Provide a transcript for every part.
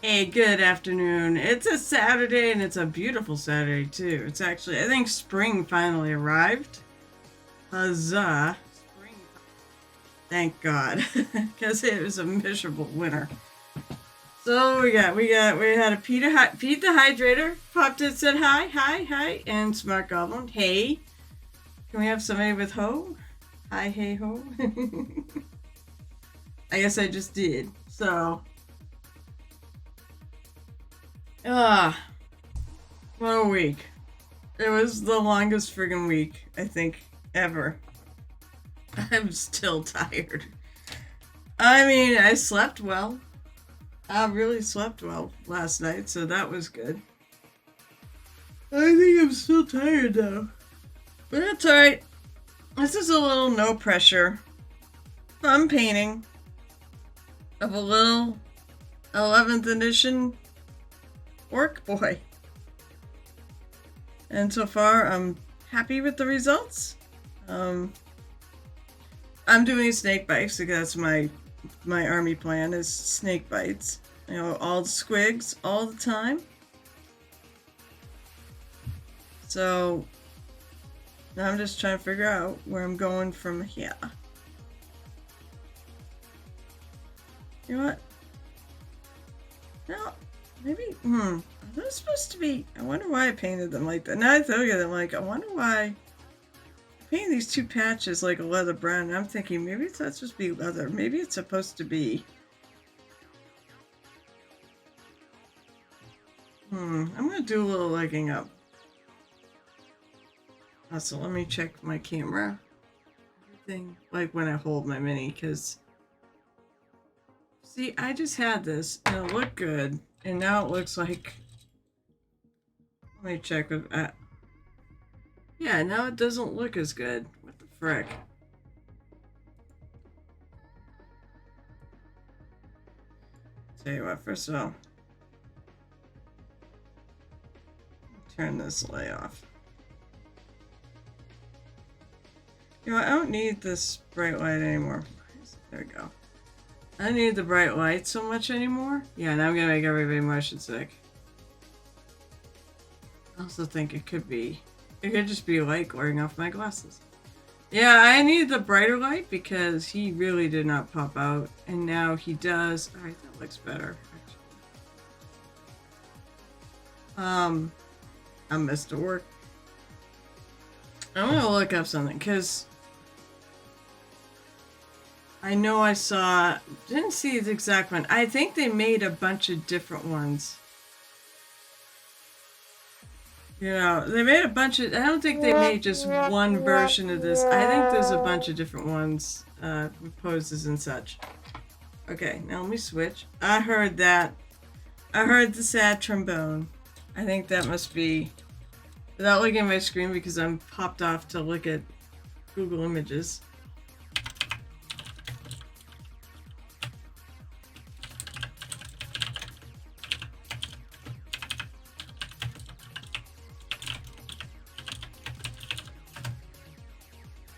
Hey, good afternoon. It's a Saturday and it's a beautiful Saturday too. It's actually, I think spring finally arrived. Huzzah. Thank God. Because it was a miserable winter. So we had a Pete the Hydrator popped in, said hi, and Smart Goblin, hey. Can we have somebody with ho? Hi, hey, ho. I guess I just did. So, ah, what a week. It was the longest friggin' week, I think, ever. I'm still tired. I mean, I slept well. I really slept well last night, so that was good. I think I'm still tired though. But that's alright. This is a little no pressure, fun painting of a little 11th edition orc boy. And so far, I'm happy with the results. I'm doing snake bites because that's my army plan is snake bites. You know, all the squigs all the time. So now I'm just trying to figure out where I'm going from here. You know what? No, maybe. Are those supposed to be? I wonder why I painted them like that. Now I think of them like, I wonder why. Painting these two patches like a leather brown, and I'm thinking maybe it's not supposed to be leather. Maybe it's supposed to be. I'm gonna do a little legging up. So let me check my camera. Everything like when I hold my mini, because see, I just had this and it looked good, and now it looks like. Let me check with. Yeah, now it doesn't look as good. What the frick? Tell you what, first of all, turn this light off. You know what, I don't need this bright light anymore. There we go. I don't need the bright light so much anymore. Yeah, now I'm gonna make everybody motion sick. I also think it could just be light glaring off my glasses. Yeah, I need the brighter light because he really did not pop out, and now he does. Alright, that looks better, actually. I missed a work. I'm gonna look up something, because I know I didn't see the exact one. I think they made a bunch of different ones. You know, they made a bunch of. I don't think they made just one version of this. I think there's a bunch of different ones, with poses and such. Okay, now let me switch. I heard that. I heard the sad trombone. I think that must be. Without looking at my screen because I'm popped off to look at Google Images.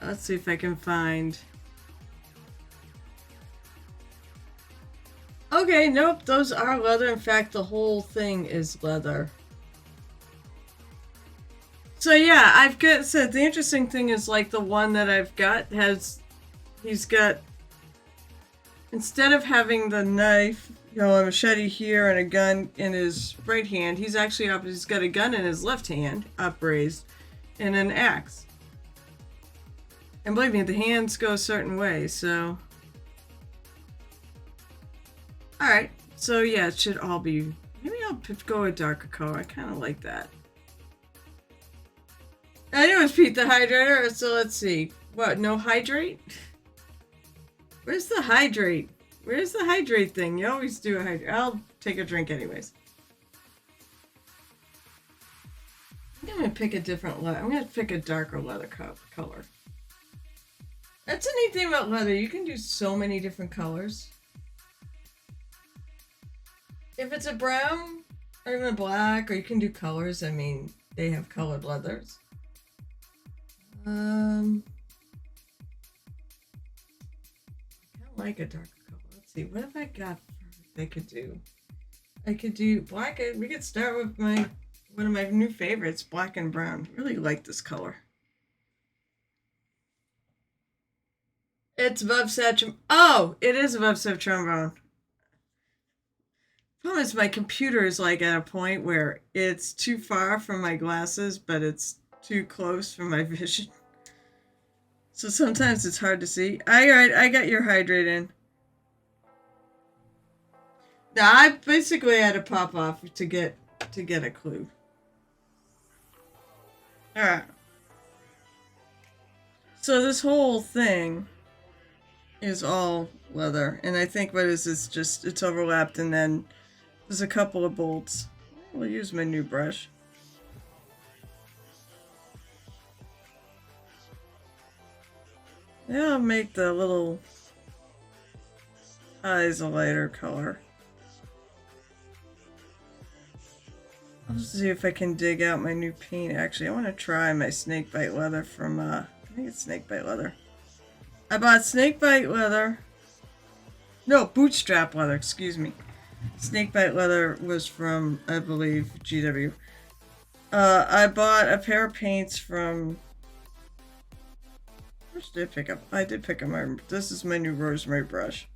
Let's see if I can find. Okay, nope, those are leather. In fact, the whole thing is leather. So yeah, I've got said the interesting thing is like the one that I've got he's got, instead of having the knife, you know, a machete here and a gun in his right hand, he's got a gun in his left hand, upraised, and an axe. And believe me, the hands go a certain way, so. Alright, so yeah, it should all be. Maybe I'll go a darker color. I kind of like that. I knew it was Pete the Hydrator, so let's see. What, no hydrate? Where's the hydrate? Where's the hydrate thing? You always do a hydrate. I'll take a drink anyways. I'm gonna pick a different leather. I'm gonna pick a darker leather color. That's a neat thing about leather. You can do so many different colors. If it's a brown, or even a black, or you can do colors. I mean, they have colored leathers. I kind of like a darker color. Let's see. What have I got they could do? I could do black. We could start with one of my new favorites, black and brown. Really like this color. It's above Satchel. Oh, it is above Trombone. Problem is, my computer is like at a point where it's too far from my glasses, but it's too close for my vision. So sometimes it's hard to see. Alright, I got your hydrate in. Now I basically had to pop off to get a clue. Alright. So this whole thing is all leather, and I think what is it's just it's overlapped, and then there's a couple of bolts. We'll use my new brush. Yeah, I'll make the little eyes a lighter color. I'll see if I can dig out my new paint. Actually, I want to try my snakebite leather from, I think it's snakebite leather. I bought snakebite leather. No, bootstrap leather, excuse me. Snakebite leather was from, I believe, GW. I bought a pair of paints from... Where did I pick up? I did pick up my... This is my new rosemary brush.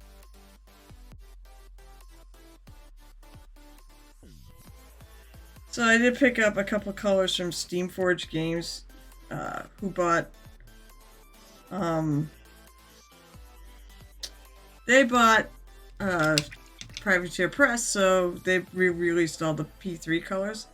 So I did pick up a couple colors from Steamforged Games, who bought... They bought Privateer Press, so they re-released all the P3 colors.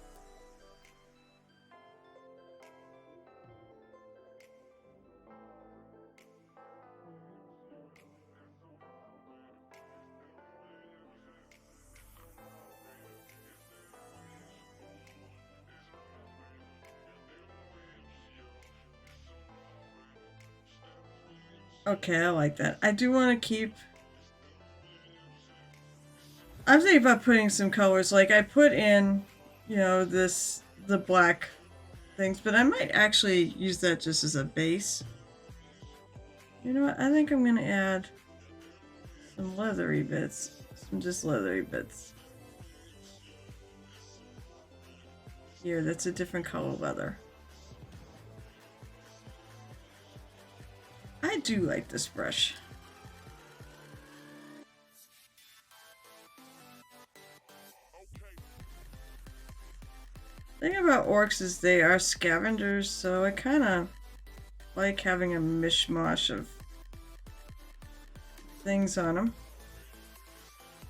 Okay, I like that. I do want to keep... I'm thinking about putting some colors, like I put in, you know, the black things, but I might actually use that just as a base. You know what, I think I'm going to add some leathery bits, some just leathery bits. Here, that's a different color leather. I do like this brush. The thing about orcs is they are scavengers, so I kind of like having a mishmash of things on them.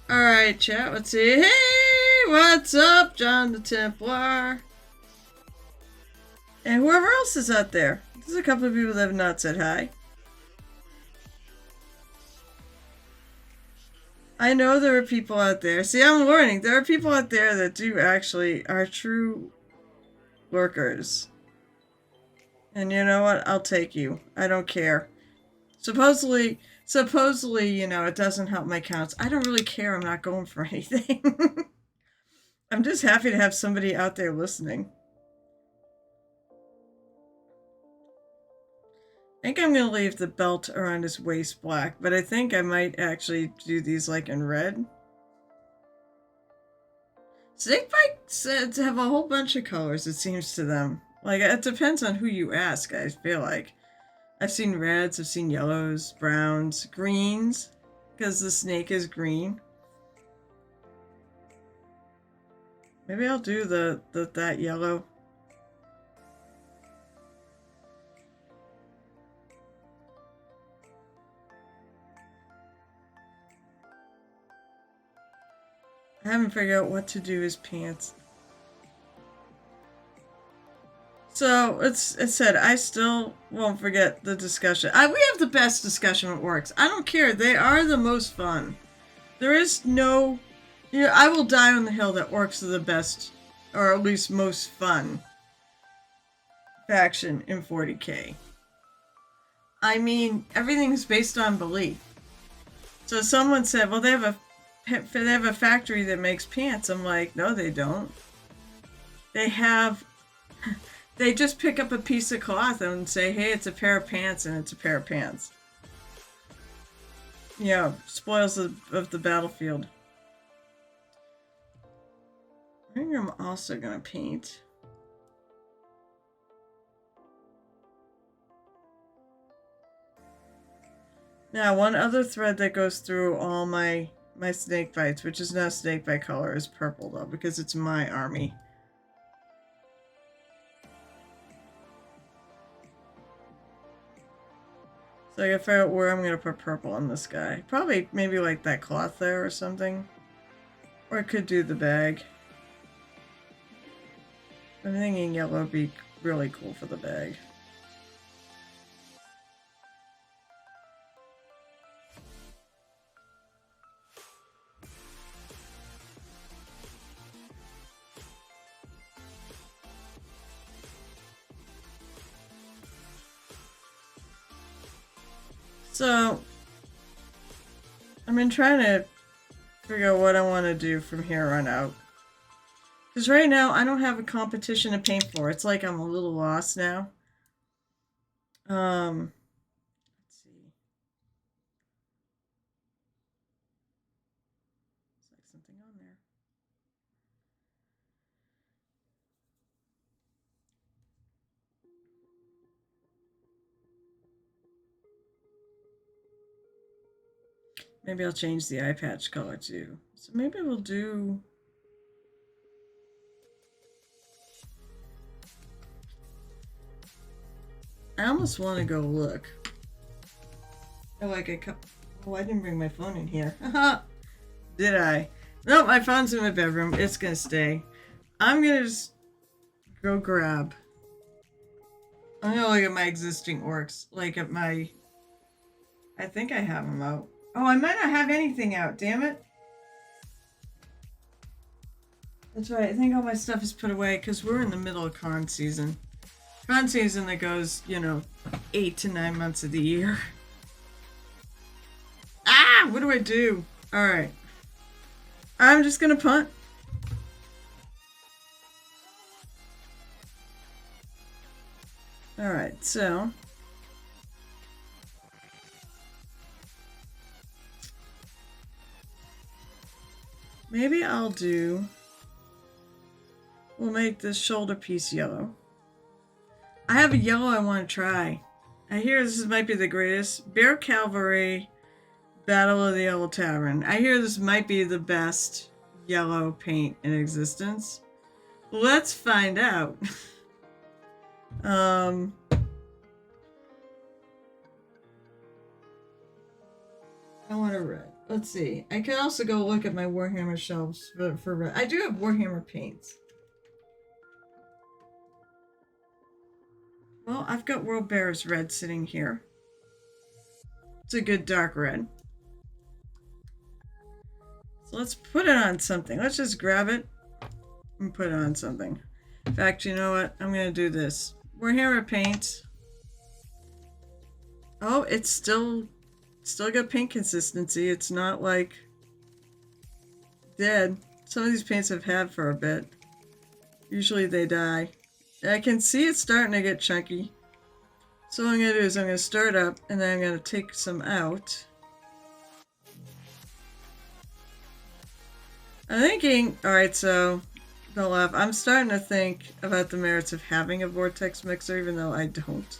Alright, chat, let's see. Hey, what's up, John the Templar? And whoever else is out there. There's a couple of people that have not said hi. I know there are people out there. See, I'm learning. There are people out there that do actually are true lurkers. And you know what? I'll take you. I don't care. Supposedly, you know, it doesn't help my counts. I don't really care. I'm not going for anything. I'm just happy to have somebody out there listening. I think I'm going to leave the belt around his waist black, but I think I might actually do these like in red. Snakebite have a whole bunch of colors, it seems to them. Like, it depends on who you ask, I feel like. I've seen reds, I've seen yellows, browns, greens, because the snake is green. Maybe I'll do that yellow. I haven't figured out what to do his pants. So, it said, I still won't forget the discussion. We have the best discussion with orcs. I don't care. They are the most fun. There is no... You know, I will die on the hill that orcs are the best, or at least most fun, faction in 40k. I mean, everything's based on belief. So someone said, well, they have a factory that makes pants. I'm like, no, they don't. They just pick up a piece of cloth and say, hey, it's a pair of pants, and it's a pair of pants. You know, spoils of the battlefield. I think I'm also gonna paint. Now, one other thread that goes through all my snake bites, which is not snake bite color, is purple though, because it's my army. So I gotta figure out where I'm gonna put purple on this guy. Probably maybe like that cloth there or something. Or I could do the bag. I'm thinking yellow would be really cool for the bag. So, I've been trying to figure out what I want to do from here on out. Because right now, I don't have a competition to paint for. It's like I'm a little lost now. Let's see. It's like something on there. Maybe I'll change the eye patch color too. So maybe we'll do... I almost want to go look. Oh, like a cup. Oh, I didn't bring my phone in here. Did I? No, my phone's in my bedroom. It's gonna stay. I'm gonna just go grab. I'm gonna look at my existing orcs. Like at my... I think I have them out. Oh, I might not have anything out, damn it. That's right, I think all my stuff is put away because we're in the middle of con season. Con season that goes, 8 to 9 months of the year. Ah, what do I do? Alright. I'm just gonna punt. Alright, so... maybe I'll do... we'll make this shoulder piece yellow. I have a yellow I want to try. I hear this might be the greatest. Bear Cavalry, Battle of the Yellow Tavern. I hear this might be the best yellow paint in existence. Let's find out. I want a red. Let's see. I can also go look at my Warhammer shelves for red. I do have Warhammer paints. Well, I've got World Bear's red sitting here. It's a good dark red. So let's put it on something. Let's just grab it and put it on something. In fact, you know what? I'm going to do this. Warhammer paint. Oh, it's still got paint consistency. It's not like dead. Some of these paints I've had for a bit. Usually they die. I can see it's starting to get chunky. So what I'm going to do is I'm going to stir it up and then I'm going to take some out. I'm thinking, alright, so don't laugh. I'm starting to think about the merits of having a vortex mixer even though I don't.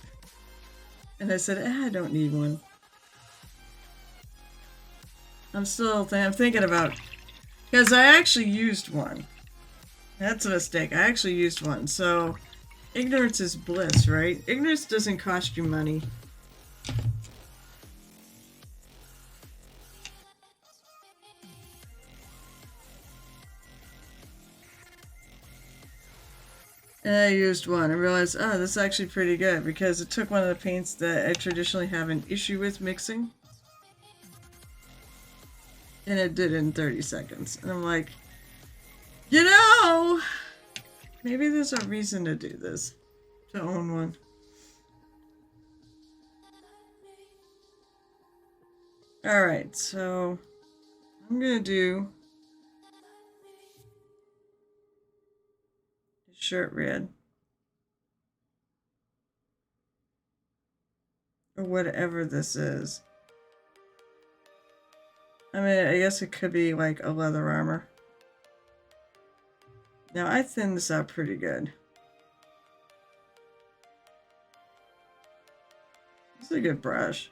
And I said, I don't need one. I'm thinking about, because I actually used one. That's a mistake. I actually used one. So, ignorance is bliss, right? Ignorance doesn't cost you money. And I used one. I realized, oh, this is actually pretty good because it took one of the paints that I traditionally have an issue with mixing. And it did it in 30 seconds. And I'm like, maybe there's a reason to do this. To own one. Alright, so I'm gonna do shirt red. Or whatever this is. I mean, I guess it could be like a leather armor. Now I thinned this out pretty good. It's a good brush.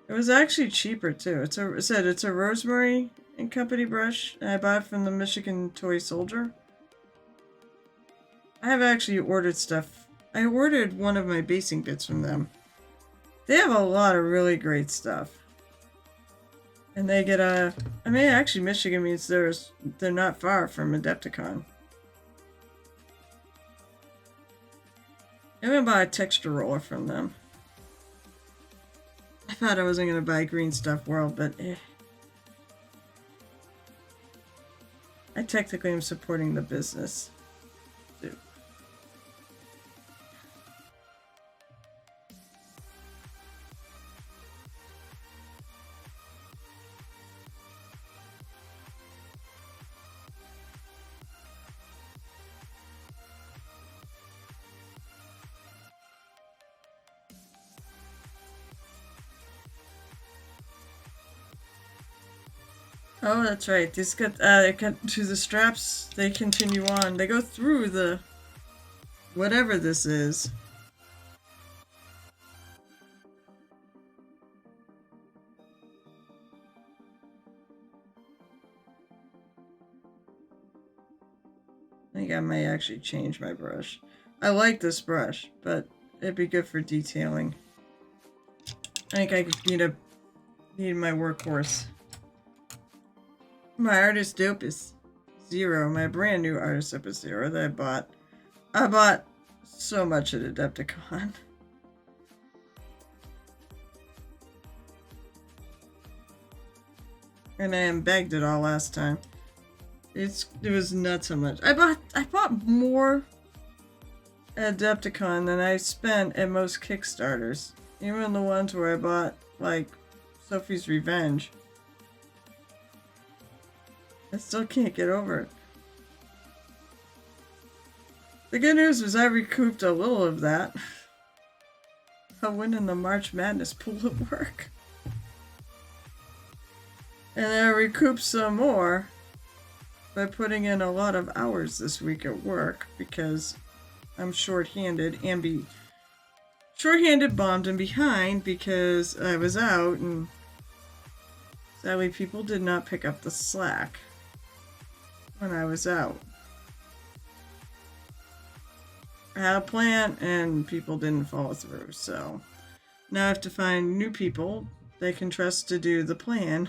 It was actually cheaper too. It said it's a Rosemary and Company brush, and I bought it from the Michigan Toy Soldier. I have actually ordered stuff. I ordered one of my basing bits from them. They have a lot of really great stuff. And they get a... I mean, actually, Michigan means they're not far from Adepticon. I'm gonna buy a texture roller from them. I thought I wasn't gonna buy Green Stuff World, but I technically am supporting the business. Too. Oh, that's right. These got to the straps. They continue on. They go through the whatever this is. I think I may actually change my brush. I like this brush, but it'd be good for detailing. I think I need my workhorse. My artist dope is 0. My brand new artist dope is 0 that I bought. I bought so much at Adepticon. And I bagged it all last time. It was nuts how much. I bought more at Adepticon than I spent at most Kickstarters. Even the ones where I bought, like, Sophie's Revenge. I still can't get over it. The good news was I recouped a little of that. I win in the March Madness pool at work. And I recouped some more by putting in a lot of hours this week at work because I'm short-handed and short-handed, bombed, and behind because I was out and sadly people did not pick up the slack when I was out. I had a plan and people didn't follow through, so now I have to find new people they can trust to do the plan.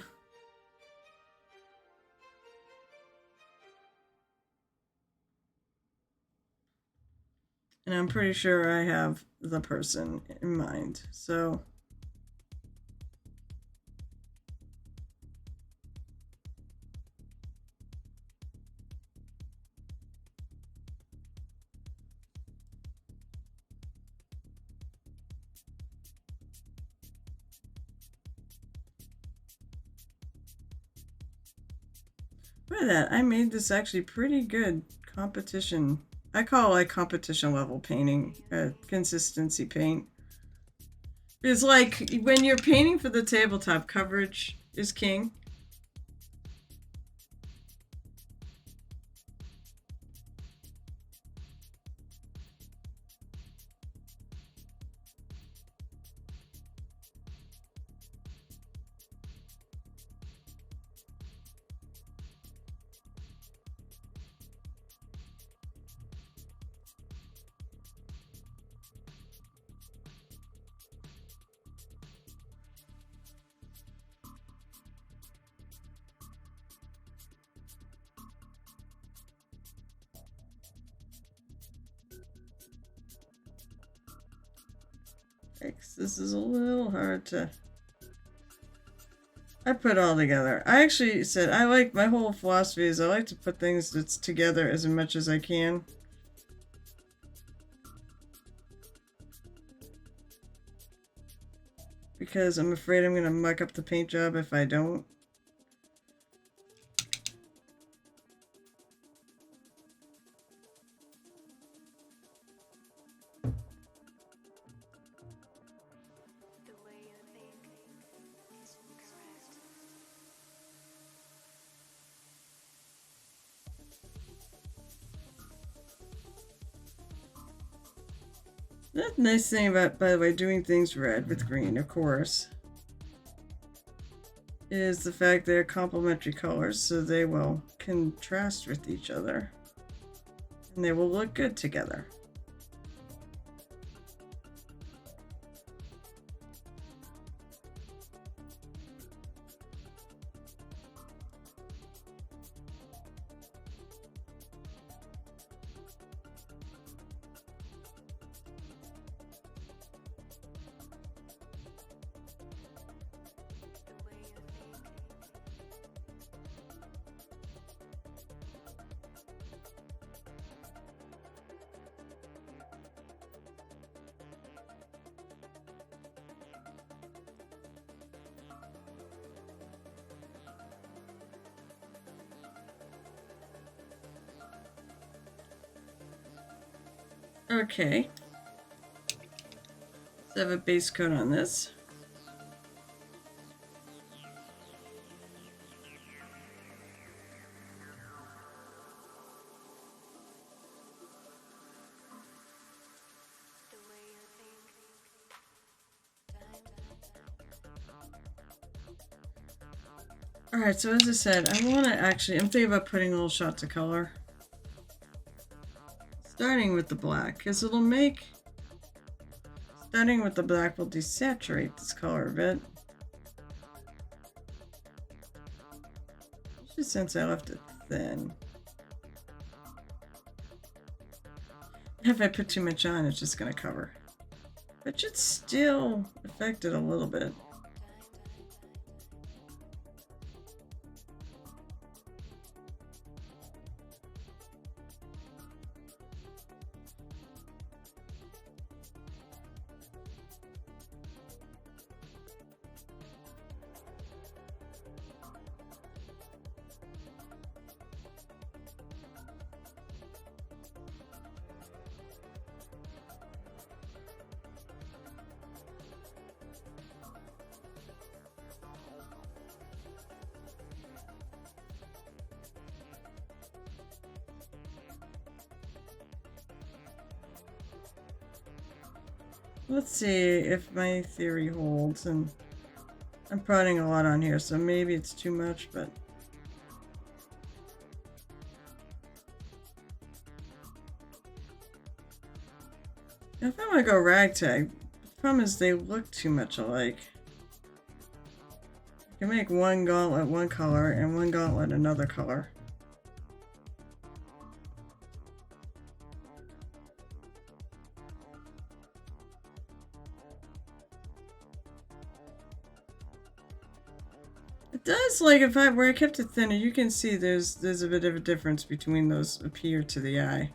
And I'm pretty sure I have the person in mind, so... Look at that, I made this actually pretty good competition. I call it like competition level painting, consistency paint. It's like when you're painting for the tabletop, coverage is king. This is a little hard to... I put all together. I actually said I like, my whole philosophy is I like to put things that's together as much as I can. Because I'm afraid I'm going to muck up the paint job if I don't. The nice thing about, by the way, doing things red with green, of course, is the fact they're complementary colors, so they will contrast with each other. And they will look good together. Okay. Let's have a base coat on this. Alright, so as I said, I want to actually, I'm thinking about putting little shots of color. Starting with the black, because it'll make, starting with the black will desaturate this color a bit. Especially since I left it thin. If I put too much on, it's just going to cover. But should still affect it a little bit. Let's see if my theory holds, and I'm putting a lot on here, so maybe it's too much, but if I want to go ragtag, the problem is they look too much alike. You can make one gauntlet one color and one gauntlet another color. It does, like, if I where I kept it thinner, you can see there's a bit of a difference between those appear to the eye.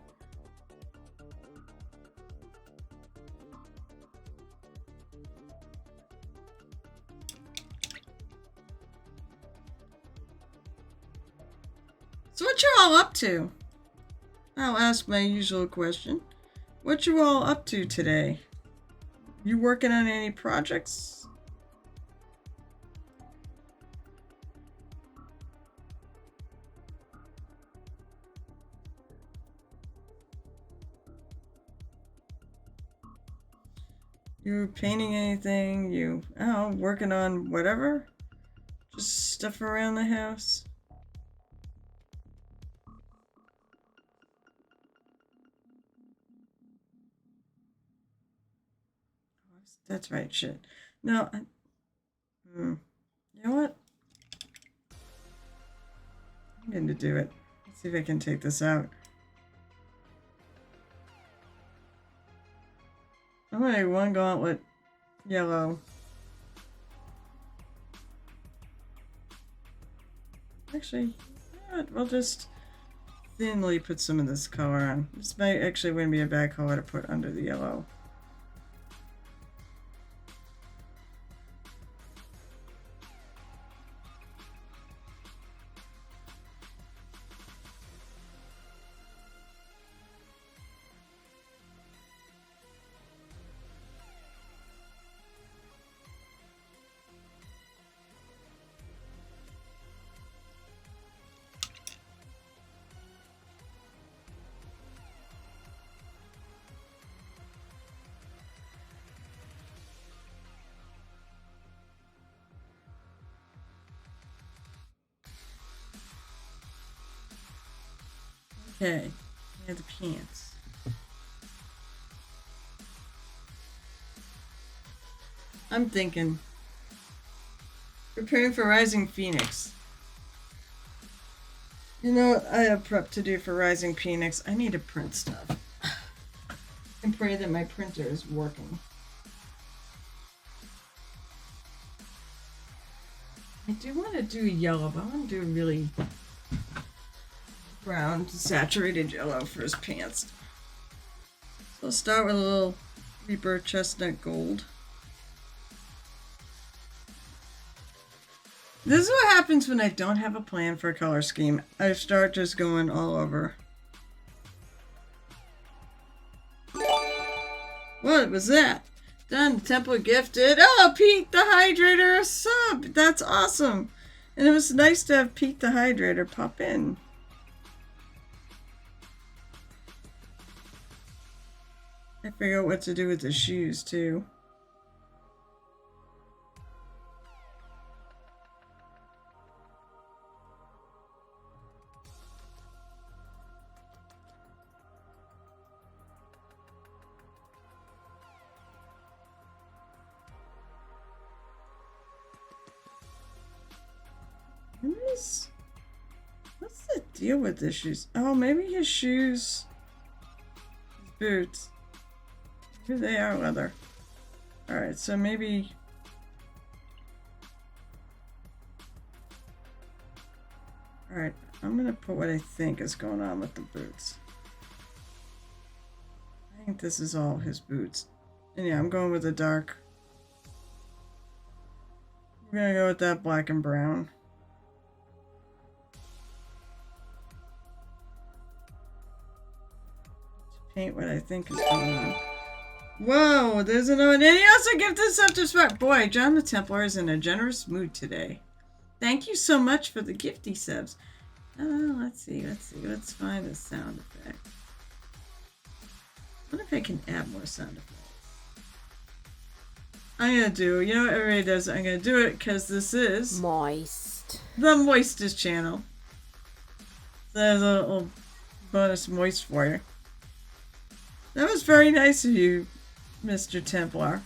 So what you all up to? I'll ask my usual question. What you all up to today? You working on any projects? You painting anything? You, oh, working on whatever? Just stuff around the house? That's right, shit. No, you know what? I'm going to do it. Let's see if I can take this out. I'm going to make one gauntlet yellow. Actually, you know what? We'll just thinly put some of this color on. This might actually wouldn't be a bad color to put under the yellow. Okay. Yeah, the pants. I'm thinking. Preparing for Rising Phoenix. You know what? I have prep to do for Rising Phoenix. I need to print stuff. And pray that my printer is working. I do want to do yellow, but I want to do really brown, saturated yellow for his pants. So I'll start with a little Reaper Chestnut Gold. This is what happens when I don't have a plan for a color scheme. I start just going all over. What was that? Done. Temple gifted. Oh, Pete the Hydrator a sub. That's awesome. And it was nice to have Pete the Hydrator pop in. I figure out what to do with the shoes too. What's the deal with the shoes? Oh, maybe his shoes, his boots. Maybe they are leather. Alright, so maybe... Alright, I'm gonna put what I think is going on with the boots. I think this is all his boots. And yeah, I'm going with the dark. We're gonna go with that black and brown. Paint what I think is going on. Whoa, there's another one. And he also gives this up to Smart. Boy, John the Templar is in a generous mood today. Thank you so much for the gifty subs. Let's see. Let's find a sound effect. I wonder if I can add more sound effects. I'm gonna do, you know what everybody does? I'm gonna do it because this is Moist. The Moistest channel. So there's a little bonus moist for you. That was very nice of you, Mr. Templar.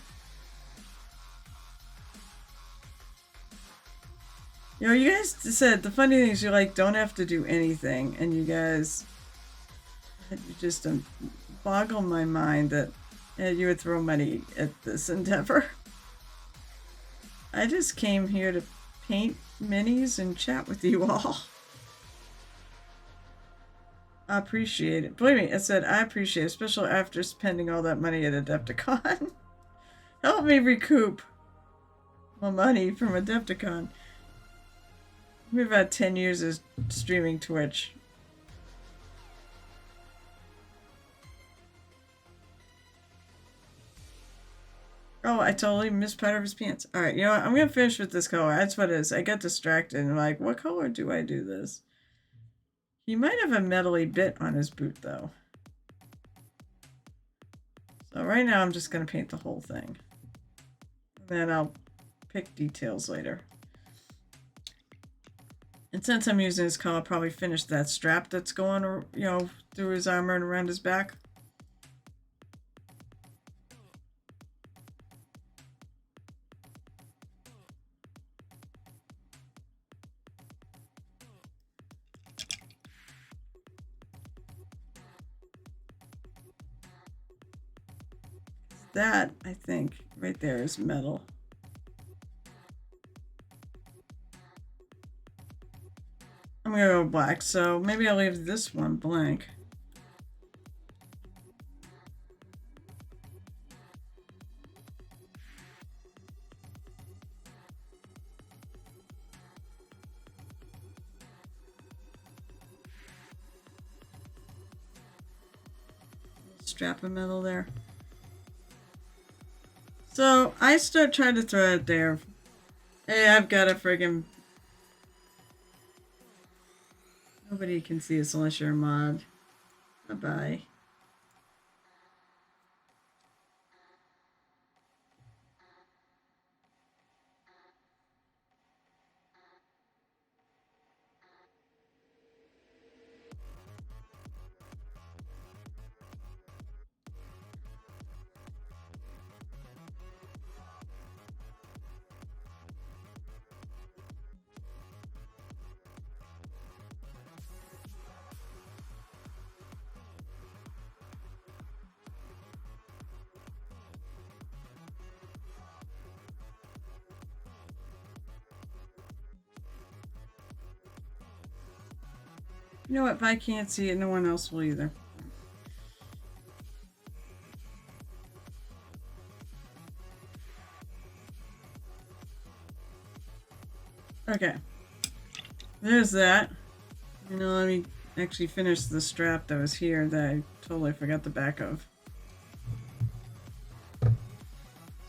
You know, you guys said the funny thing is you like don't have to do anything, and you guys just boggle my mind that you would throw money at this endeavor. I just came here to paint minis and chat with you all. I appreciate it. Believe me, I said I appreciate it, especially after spending all that money at Adepticon. Help me recoup my money from Adepticon. We've had 10 years of streaming Twitch. Oh, I totally missed part of his pants. Alright, you know what? I'm gonna finish with this color. That's what it is. I got distracted and I'm like, what color do I do this? He might have a metally bit on his boot, though. So right now I'm just going to paint the whole thing. And then I'll pick details later. And since I'm using this color, I'll probably finish that strap that's going, you know, through his armor and around his back. That, I think, right there is metal. I'm gonna go black, so maybe I'll leave this one blank. Strap of metal there. So I start trying to throw it there. Hey, I've got a friggin'... Nobody can see us unless you're a mod. Bye-bye. You know what? If I can't see it, no one else will either. Okay. There's that. You know, let me actually finish the strap that was here that I totally forgot the back of.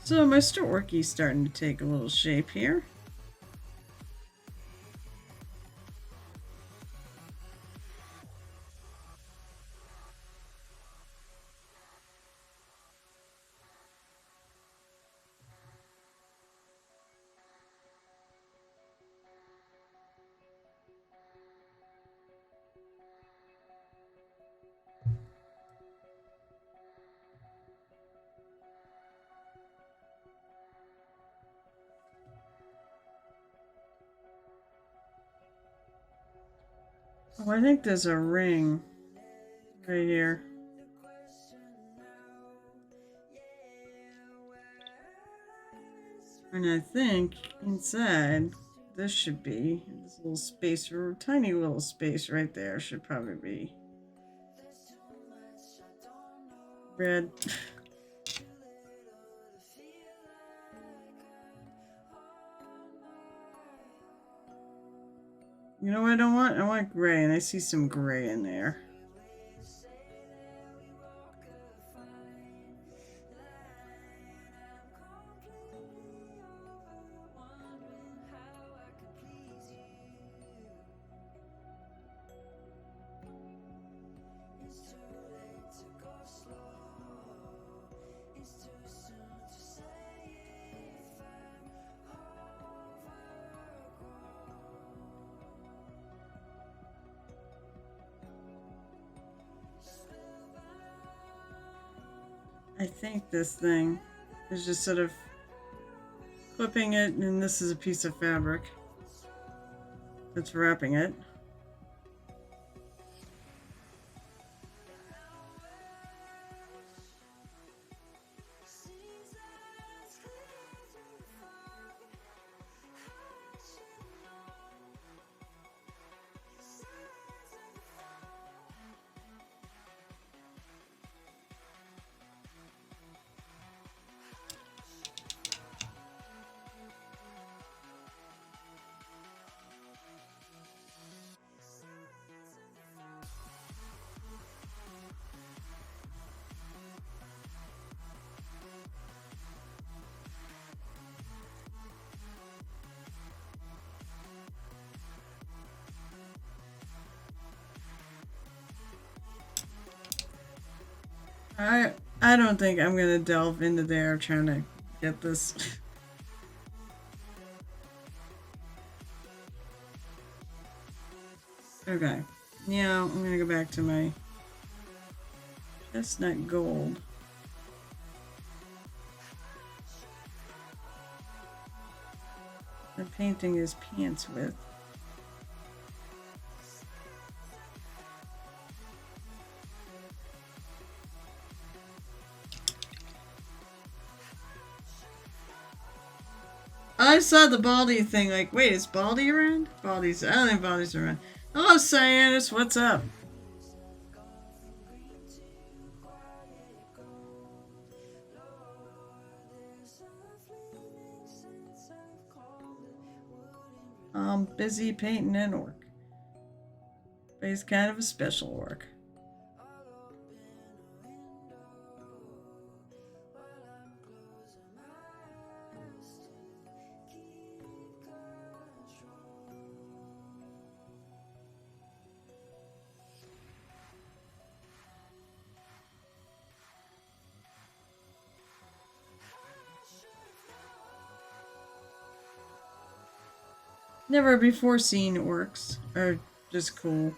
So my Storky's starting to take a little shape here. Oh, I think there's a ring right here. And I think inside this should be this little space, or tiny little space right there should probably be red. You know what I don't want? I want gray, and I see some gray in there. I think this thing is just sort of clipping it, and this is a piece of fabric that's wrapping it. I don't think I'm gonna delve into there trying to get this. Okay. Yeah, I'm gonna go back to my chestnut gold. I'm painting his pants with. I saw the Baldy thing, like, wait, is Baldy around? Baldy's, I don't think Baldy's around. Hello, Cyanus, what's up? I'm busy painting an orc. But he's kind of a special orc. Never before seen orcs are just cool.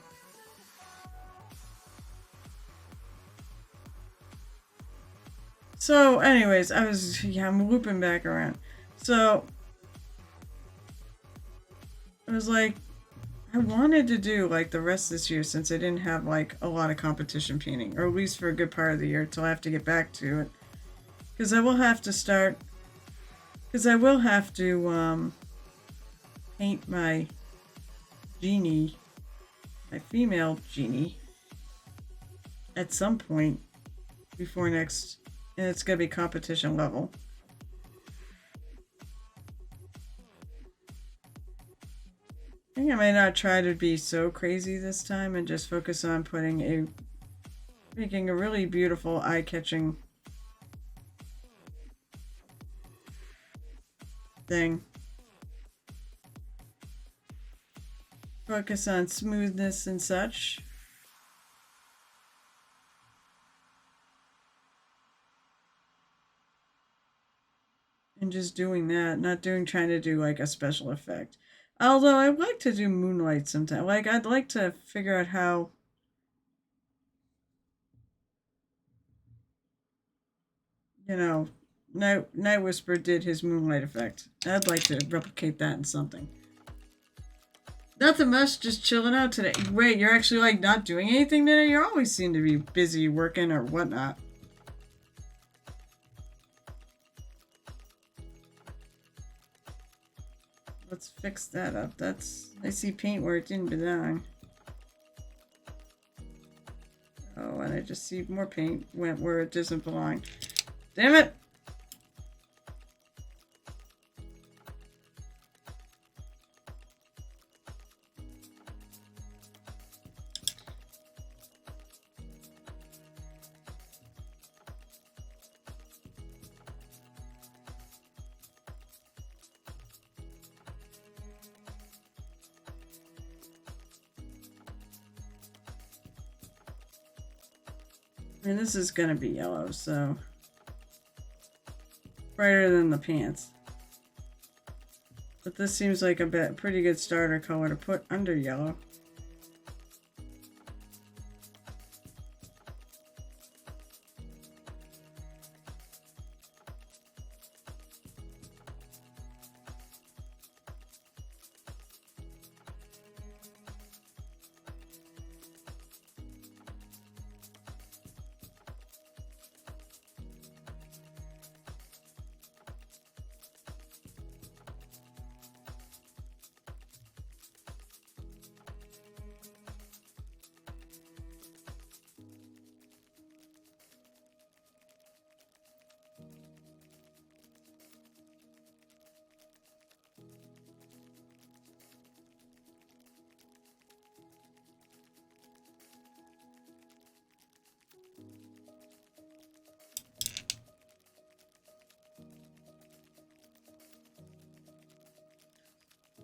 So, anyways, I'm looping back around. So, I was like, I wanted to do like the rest of this year since I didn't have like a lot of competition painting, or at least for a good part of the year till I have to get back to it. Because I will have to start, because I will have to paint my genie my female genie at some point before next, and it's gonna be competition level. I think I might not try to be so crazy this time and just focus on making a really beautiful, eye-catching thing. Focus on smoothness and such. And just doing that, not trying to do like a special effect. Although I'd like to do moonlight sometime. Like, I'd like to figure out how. Night Whisper did his moonlight effect. I'd like to replicate that in something. Nothing much, just chilling out today. Wait, you're actually like not doing anything today? You always seem to be busy working or whatnot. Let's fix that up. I see paint where it didn't belong. Oh, and I just see more paint went where it doesn't belong. Damn it! And this is gonna be yellow, so brighter than the pants. But this seems like a pretty good starter color to put under yellow.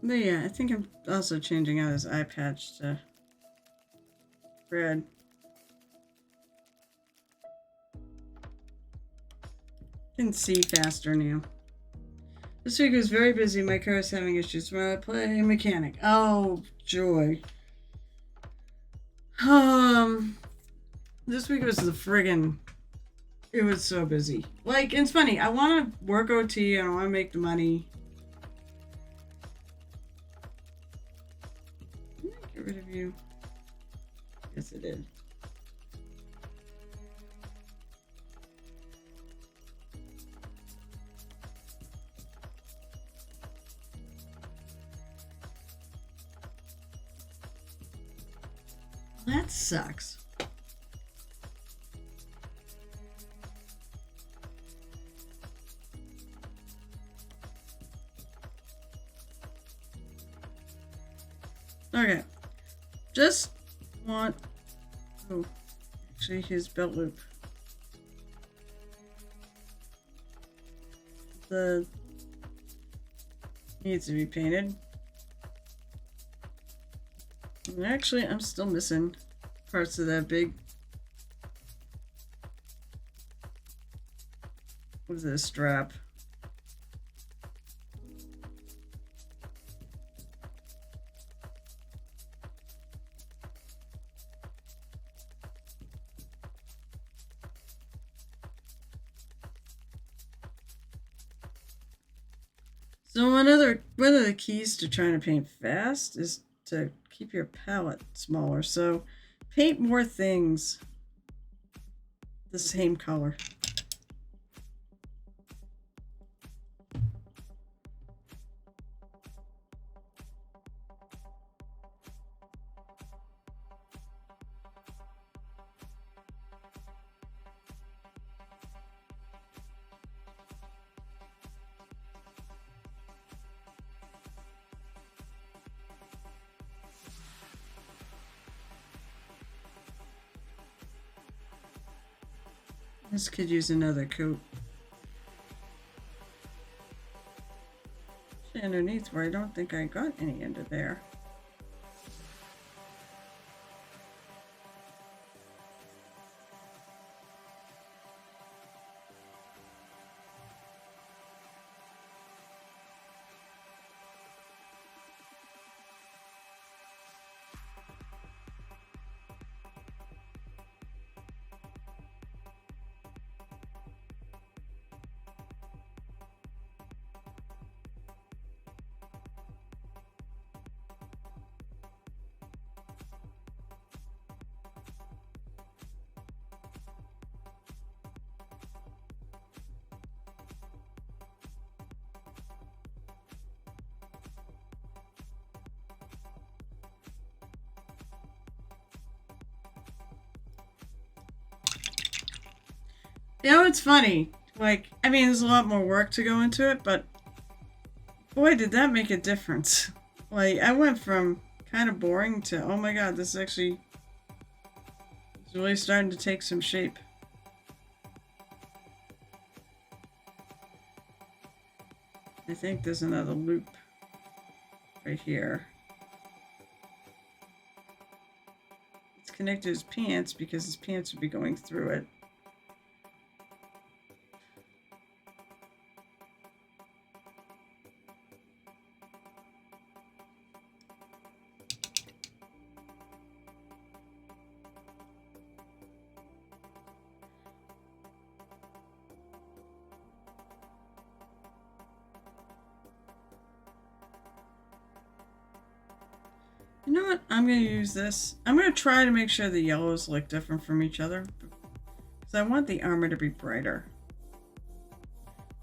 But yeah, I think I'm also changing out his eye patch to red. Can see faster now. This week was very busy. My car is having issues. My play mechanic. Oh, joy. This week was the friggin'. It was so busy. Like, it's funny. I want to work OT. I don't want to make the money. Did I get rid of you? Yes, I did. That sucks. Okay. Just want... Oh, actually his belt loop. Needs to be painted. And actually, I'm still missing parts of that big... What is this? Strap. So one of the keys to trying to paint fast is to keep your palette smaller. So paint more things the same color. This could use another coat. Actually, underneath where I don't think I got any under there. You know, it's funny. Like, I mean, there's a lot more work to go into it, but boy, did that make a difference. Like, I went from kind of boring to, oh my god, this is actually it's really starting to take some shape. I think there's another loop right here. It's connected to his pants because his pants would be going through it. You know what? I'm going to use this. I'm going to try to make sure the yellows look different from each other. Because I want the armor to be brighter.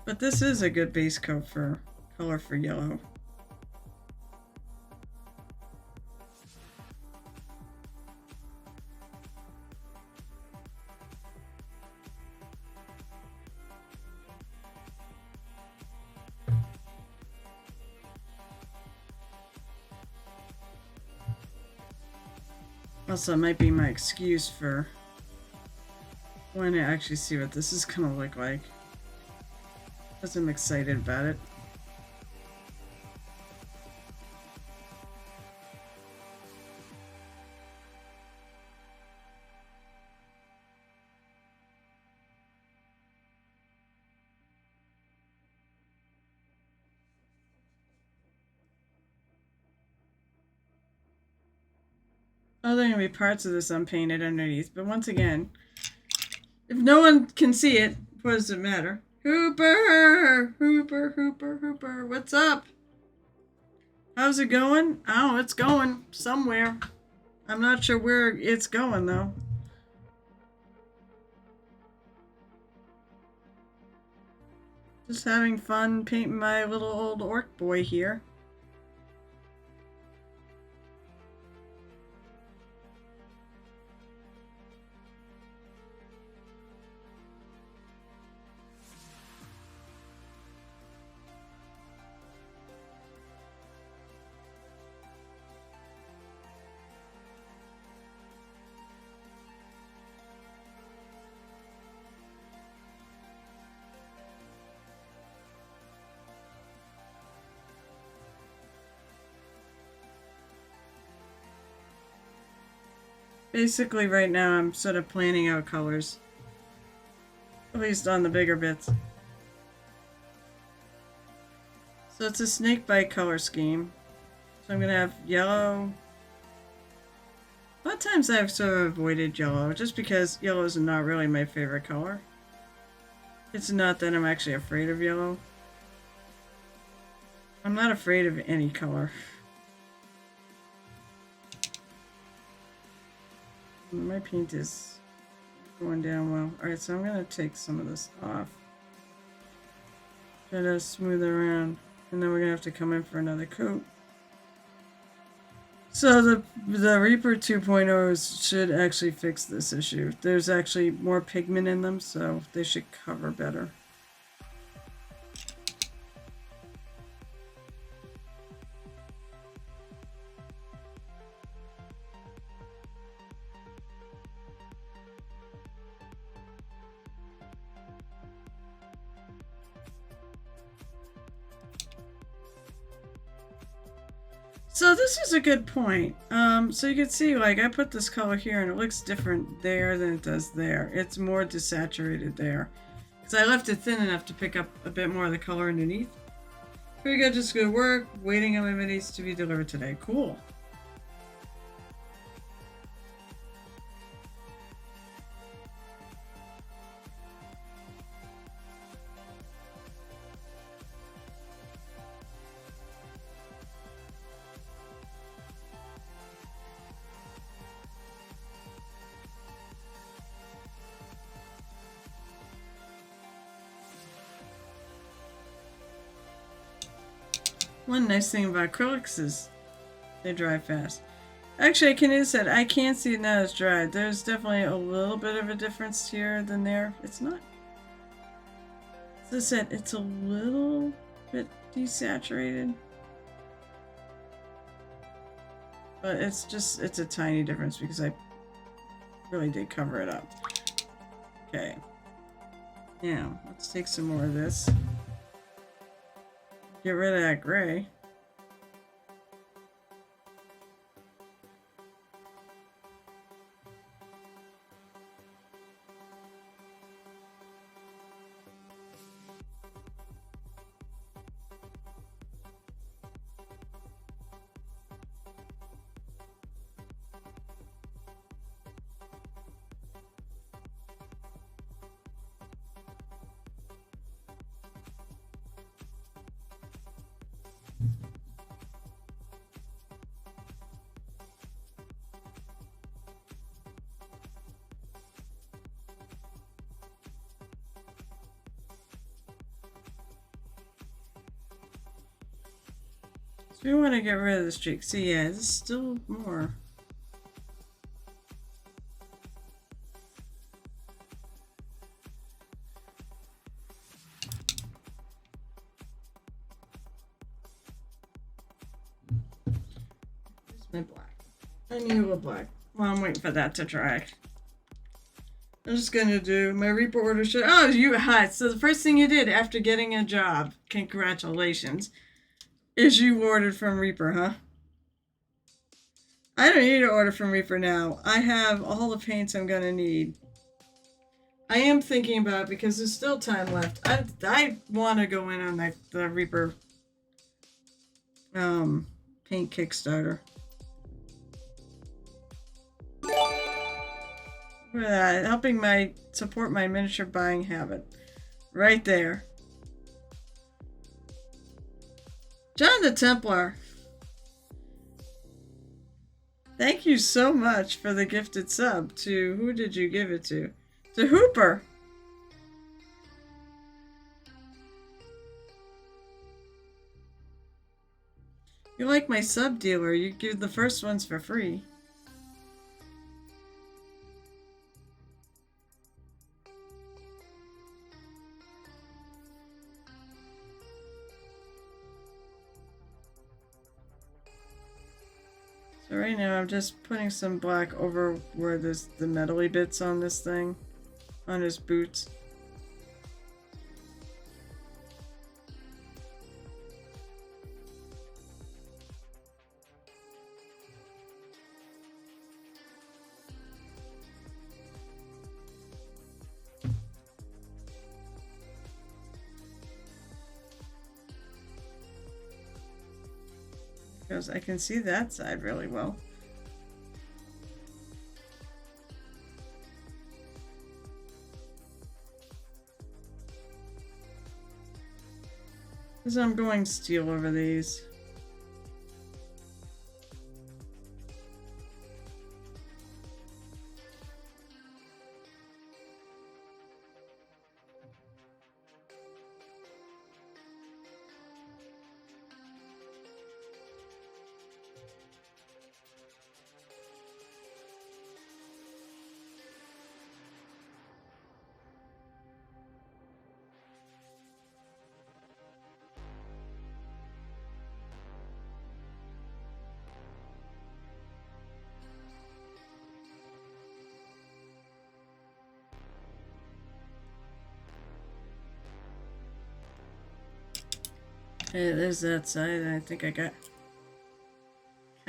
But this is a good base coat for color for yellow. Also, it might be my excuse for when I actually see what this is going to look like. Because I'm excited about it. Oh, there are going to be parts of this unpainted underneath. But once again, if no one can see it, what does it matter? Hooper! Hooper, Hooper, Hooper. What's up? How's it going? Oh, it's going somewhere. I'm not sure where it's going, though. Just having fun painting my little old orc boy here. Basically, right now, I'm sort of planning out colors. At least on the bigger bits. So it's a snake bite color scheme. So I'm going to have yellow. A lot of times I've sort of avoided yellow, just because yellow is not really my favorite color. It's not that I'm actually afraid of yellow. I'm not afraid of any color. My paint is going down well. Alright, so I'm going to take some of this off. Try to smooth it around. And then we're going to have to come in for another coat. So the Reaper 2.0s should actually fix this issue. There's actually more pigment in them, so they should cover better. So this is a good point. So you can see, like, I put this color here and it looks different there than it does there. It's more desaturated there. Because I left it thin enough to pick up a bit more of the color underneath. Pretty good, just good work. Waiting on my minis to be delivered today. Cool. One nice thing about acrylics is they dry fast. Actually, I can't see it now as dried. There's definitely a little bit of a difference here than there. It's not. As I said, it's a little bit desaturated. But it's a tiny difference because I really did cover it up. Okay. Now, let's take some more of this. Get rid of that gray. So we want to get rid of the streak. See, yeah, there's still more. Where's my black? I need a black. Well, I'm waiting for that to dry. I'm just gonna do my Reaper order. Oh, you hot. So the first thing you did after getting a job, congratulations, is you ordered from Reaper, huh? I don't need to order from Reaper now. I have all the paints I'm gonna need. I am thinking about it because there's still time left. I want to go in on the Reaper paint Kickstarter. Look at that, helping support my miniature buying habit. Right there. John the Templar. Thank you so much for the gifted sub to, who did you give it to? To Hooper. You're like my sub dealer. You give the first ones for free. So right now I'm just putting some black over where there's the metally bits on this thing, on his boots. Because I can see that side really well. Because I'm going steel over these. Okay, there's that side. I think I got.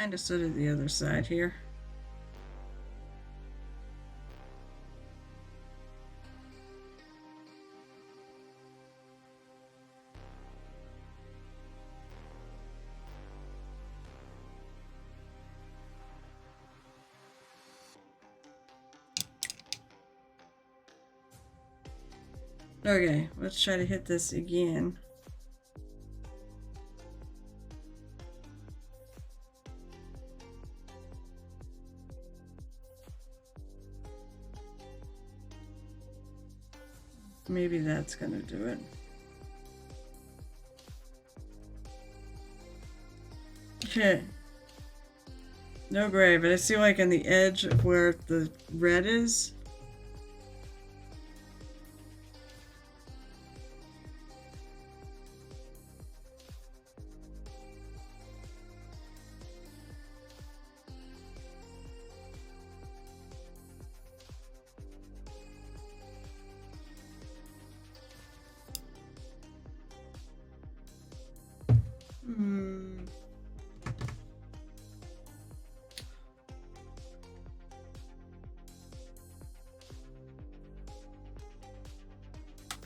Kind of so did the other side here. Okay, let's try to hit this again. Maybe that's gonna do it. Okay. No gray, but I see like on the edge of where the red is.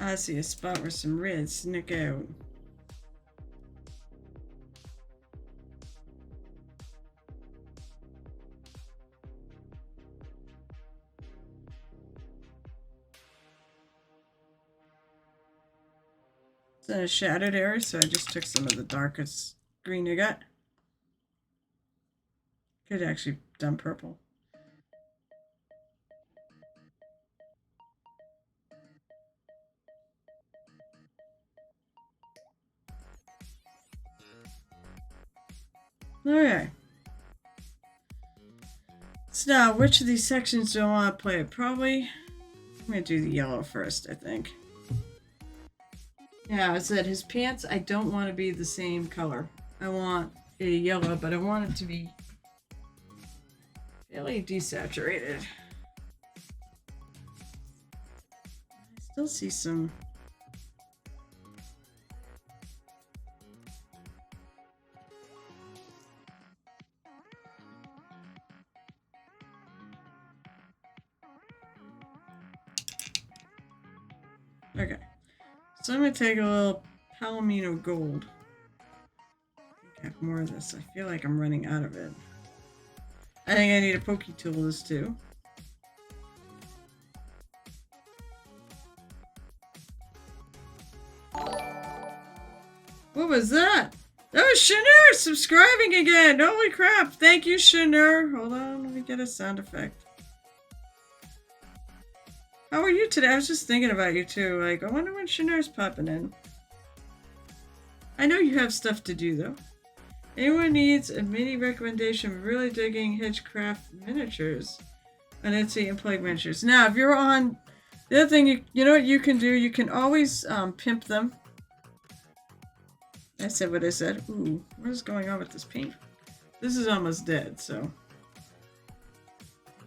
I see a spot where some reds sneak out. It's in a shadowed area, so I just took some of the darkest green I got. Could actually done purple. Okay. So now, which of these sections do I want to play? Probably, I'm going to do the yellow first, I think. Yeah, I said his pants, I don't want to be the same color. I want a yellow, but I want it to be fairly desaturated. I still see some... Okay. So I'm going to take a little Palomino gold. I have more of this. I feel like I'm running out of it. I think I need a pokey tool this too. What was that? That was Shanur subscribing again. Holy crap. Thank you, Shanur. Hold on. Let me get a sound effect. How are you today? I was just thinking about you too. Like, I wonder when Shanur's popping in. I know you have stuff to do though. Anyone needs a mini recommendation? Really digging Hitchcraft miniatures on Etsy and Plague miniatures. Now, if you're on the other thing, you know what you can do? You can always pimp them. I said what I said. Ooh, what is going on with this paint? This is almost dead, so.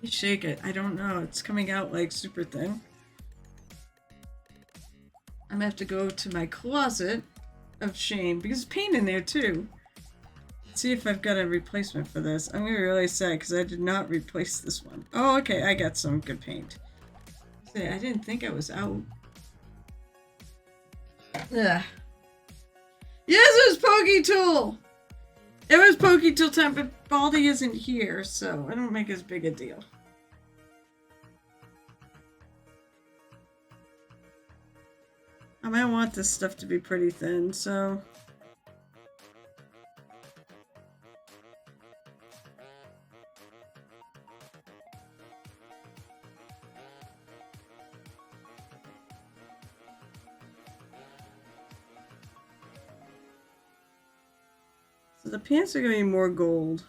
You shake it. I don't know. It's coming out like super thin. I'm gonna have to go to my closet of shame because there's paint in there too. Let's see if I've got a replacement for this. I'm gonna be really sad because I did not replace this one. Oh, okay. I got some good paint. I didn't think I was out. Ugh. Yes, it was Pokey Tool! It was Pokey Tool time, but Baldy isn't here, so I don't make as big a deal. I might want this stuff to be pretty thin, so... So the pants are going to be more gold.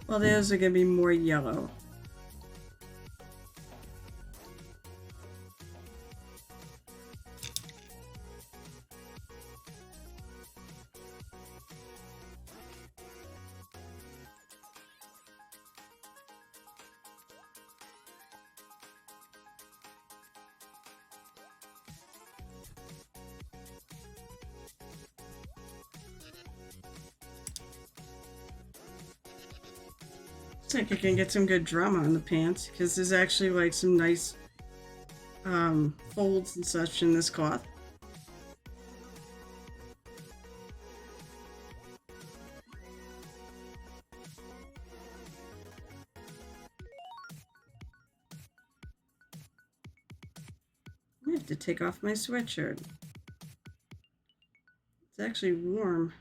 Well, those are going to be more yellow. Looks like I can get some good drama on the pants because there's actually like some nice folds and such in this cloth. I have to take off my sweatshirt. It's actually warm.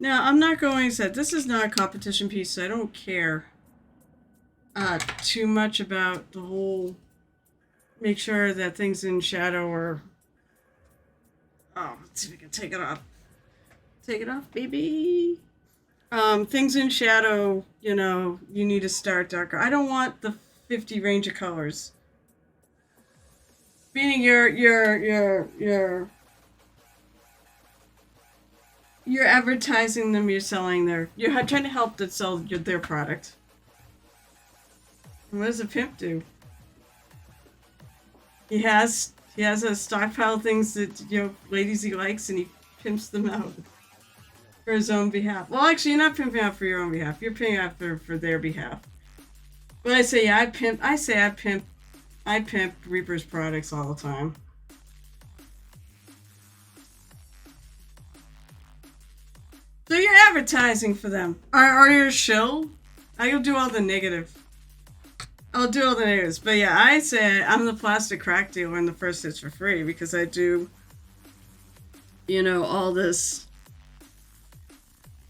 Now, I'm not going to say this is not a competition piece, so I don't care too much about the whole make sure that things in shadow are... Oh, let's see if we can take it off. Take it off, baby. Things in shadow, you know, you need to start darker. I don't want the 50 range of colors. Meaning you're advertising them, you're selling you're trying to help them sell their product. And what does a pimp do? He has a stockpile of things that, you know, ladies he likes, and he pimps them out for his own behalf. Well, actually, you're not pimping out for your own behalf. You're pimping out for their behalf. But I say, yeah, I pimp Reaper's products all the time. So you're advertising for them. Are you a shill? I'll do all the negative. I'll do all the negatives. But yeah, I say I'm the plastic crack dealer in the first hits for free because I do, you know, all these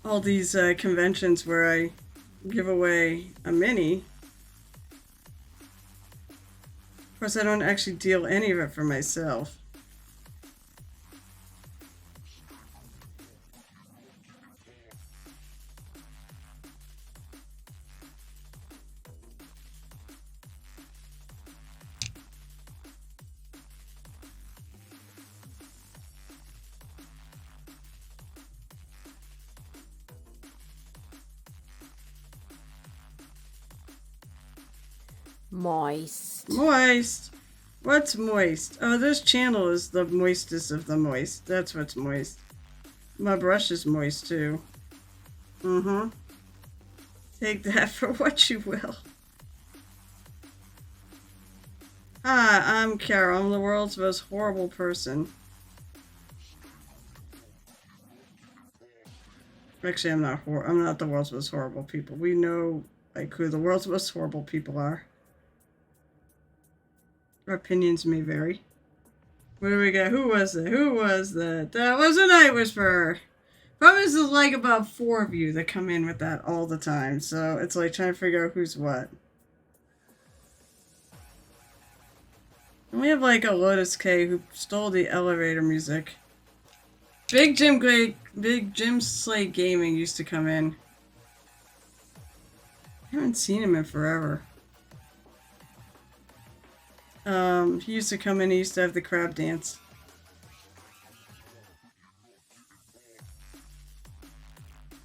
conventions where I give away a mini. Of course, I don't actually deal any of it for myself. Moist. Moist. What's moist? Oh, this channel is the moistest of the moist. That's what's moist. My brush is moist too. Mm-hmm. Take that for what you will. Hi, I'm Carol. I'm the world's most horrible person. Actually, I'm not the world's most horrible people. We know like who the world's most horrible people are. Our opinions may vary. What do we got? Who was it? Who was that? That was a Night Whisperer. Probably there's like about 4 of you that come in with that all the time. So it's like trying to figure out who's what. And we have like a Lotus K who stole the elevator music. Big Jim Slate Gaming used to come in. I haven't seen him in forever. He used to come in, he used to have the crab dance.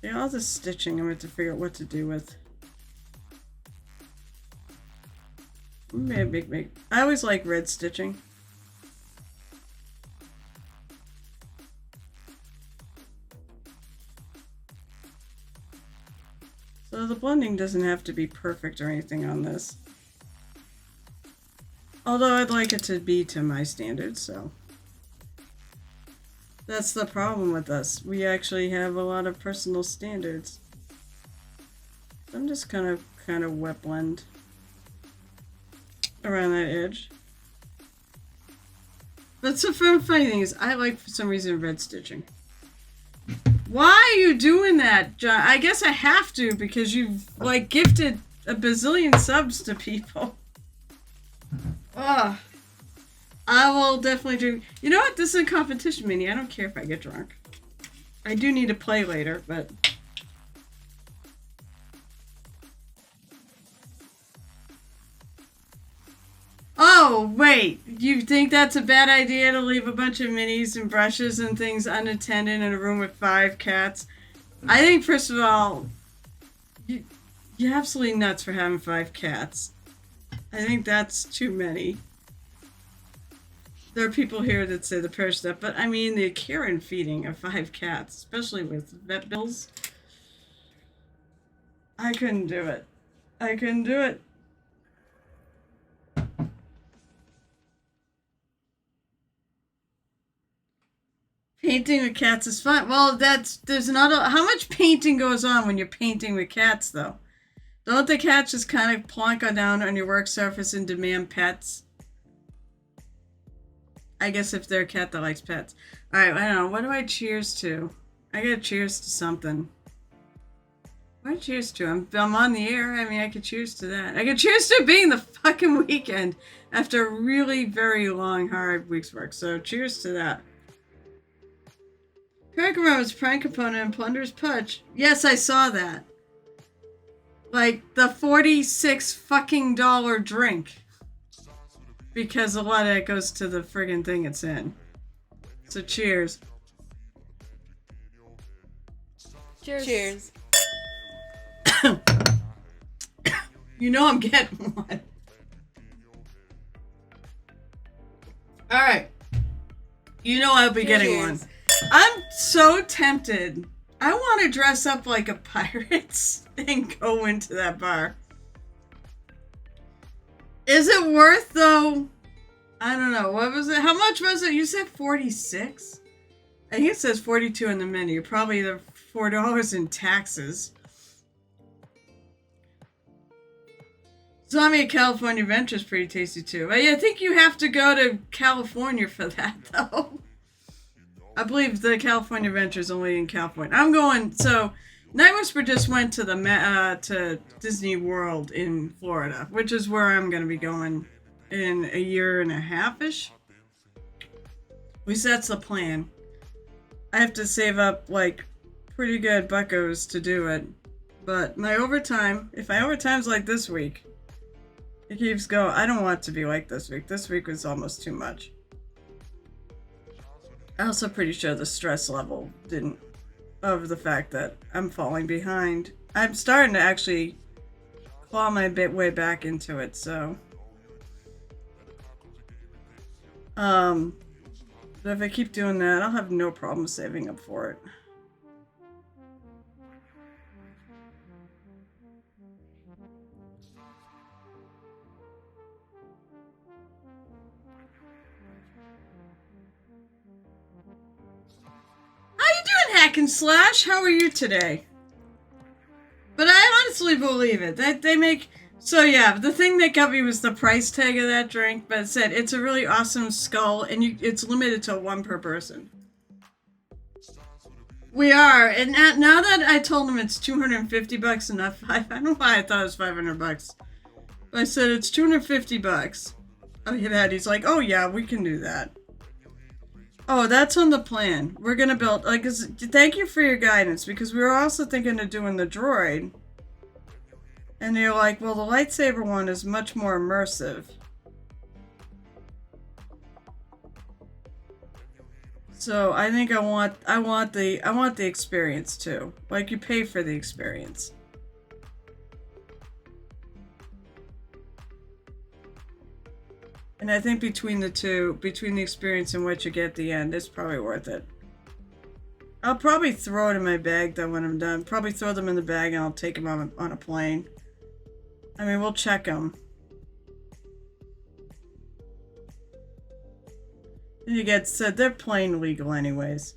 Yeah, all this stitching I'm going to figure out what to do with. Maybe. I always like red stitching. So the blending doesn't have to be perfect or anything on this. Although I'd like it to be to my standards, so. That's the problem with us. We actually have a lot of personal standards. So I'm just kind of wet blend around that edge. But the funny thing is, I like, for some reason, red stitching. Why are you doing that, John? I guess I have to, because you've, like, gifted a bazillion subs to people. Ugh. I will definitely do... You know what? This is a competition mini. I don't care if I get drunk. I do need to play later, but... Oh, wait. You think that's a bad idea to leave a bunch of minis and brushes and things unattended in a room with 5 cats? I think, first of all, you're absolutely nuts for having 5 cats. I think that's too many. There are people here that say the pair stuff, but I mean the care and feeding of 5 cats, especially with vet bills. I couldn't do it. I couldn't do it. Painting with cats is fun. Well, there's not a, how much painting goes on when you're painting with cats, though? Don't the cats just kind of plonk down on your work surface and demand pets? I guess if they're a cat that likes pets. Alright, I don't know. What do I cheers to? I gotta cheers to something. What do I cheers to? I'm on the air. I mean, I could cheers to that. I could cheers to being the fucking weekend after a really very long, hard week's work. So, cheers to that. Kirkham's prime component in Plunder's Putsch. Yes, I saw that. Like, the $46 fucking drink. Because a lot of it goes to the friggin' thing it's in. So cheers. Cheers. Cheers. You know I'm getting one. Alright. You know I'll be getting one. I'm so tempted. I want to dress up like a pirate and go into that bar. Is it worth, though? I don't know. What was it? How much was it? You said 46? I think it says 42 in the menu. Probably the $4 in taxes. Zombie California Adventure is pretty tasty, too. I think you have to go to California for that, though. I believe the California Adventure is only in California. I'm going... So, Night Whisper just went to the to Disney World in Florida, which is where I'm going to be going in a year and a half-ish. At least that's the plan. I have to save up, like, pretty good buckos to do it. But my overtime, if my overtime's like this week, it keeps going. I don't want it to be like this week. This week was almost too much. I'm also pretty sure the stress level didn't, of the fact that I'm falling behind. I'm starting to actually claw my way back into it, so. But if I keep doing that, I'll have no problem saving up for it. Hack and Slash, how are you today? But I honestly believe it. That they make... So yeah, the thing that got me was the price tag of that drink, but it said it's a really awesome skull, and it's limited to one per person. We are, and now that I told him it's $250 and not I don't know why I thought it was $500. But I said it's $250. Oh, yeah, he's like, oh yeah, we can do that. Oh, that's on the plan. We're gonna build, like, thank you for your guidance, because we were also thinking of doing the droid. And they're like, well, the lightsaber one is much more immersive. So I think I want the experience too. Like, you pay for the experience. And I think between the two, between the experience and what you get at the end, it's probably worth it. I'll probably throw it in my bag though when I'm done. Probably throw them in the bag and I'll take them on a plane. I mean, we'll check them. And you get said they're plane legal anyways.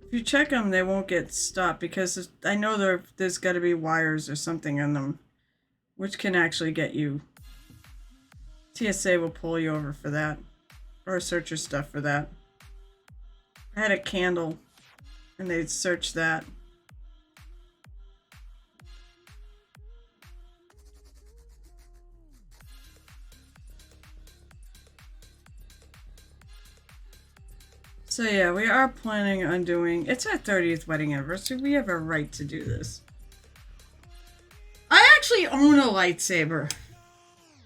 If you check them, they won't get stopped because I know there's got to be wires or something on them, which can actually get you. TSA will pull you over for that, or search your stuff for that. I had a candle, and they'd search that. So yeah, we are planning on doing, it's our 30th wedding anniversary, we have a right to do this. I actually own a lightsaber.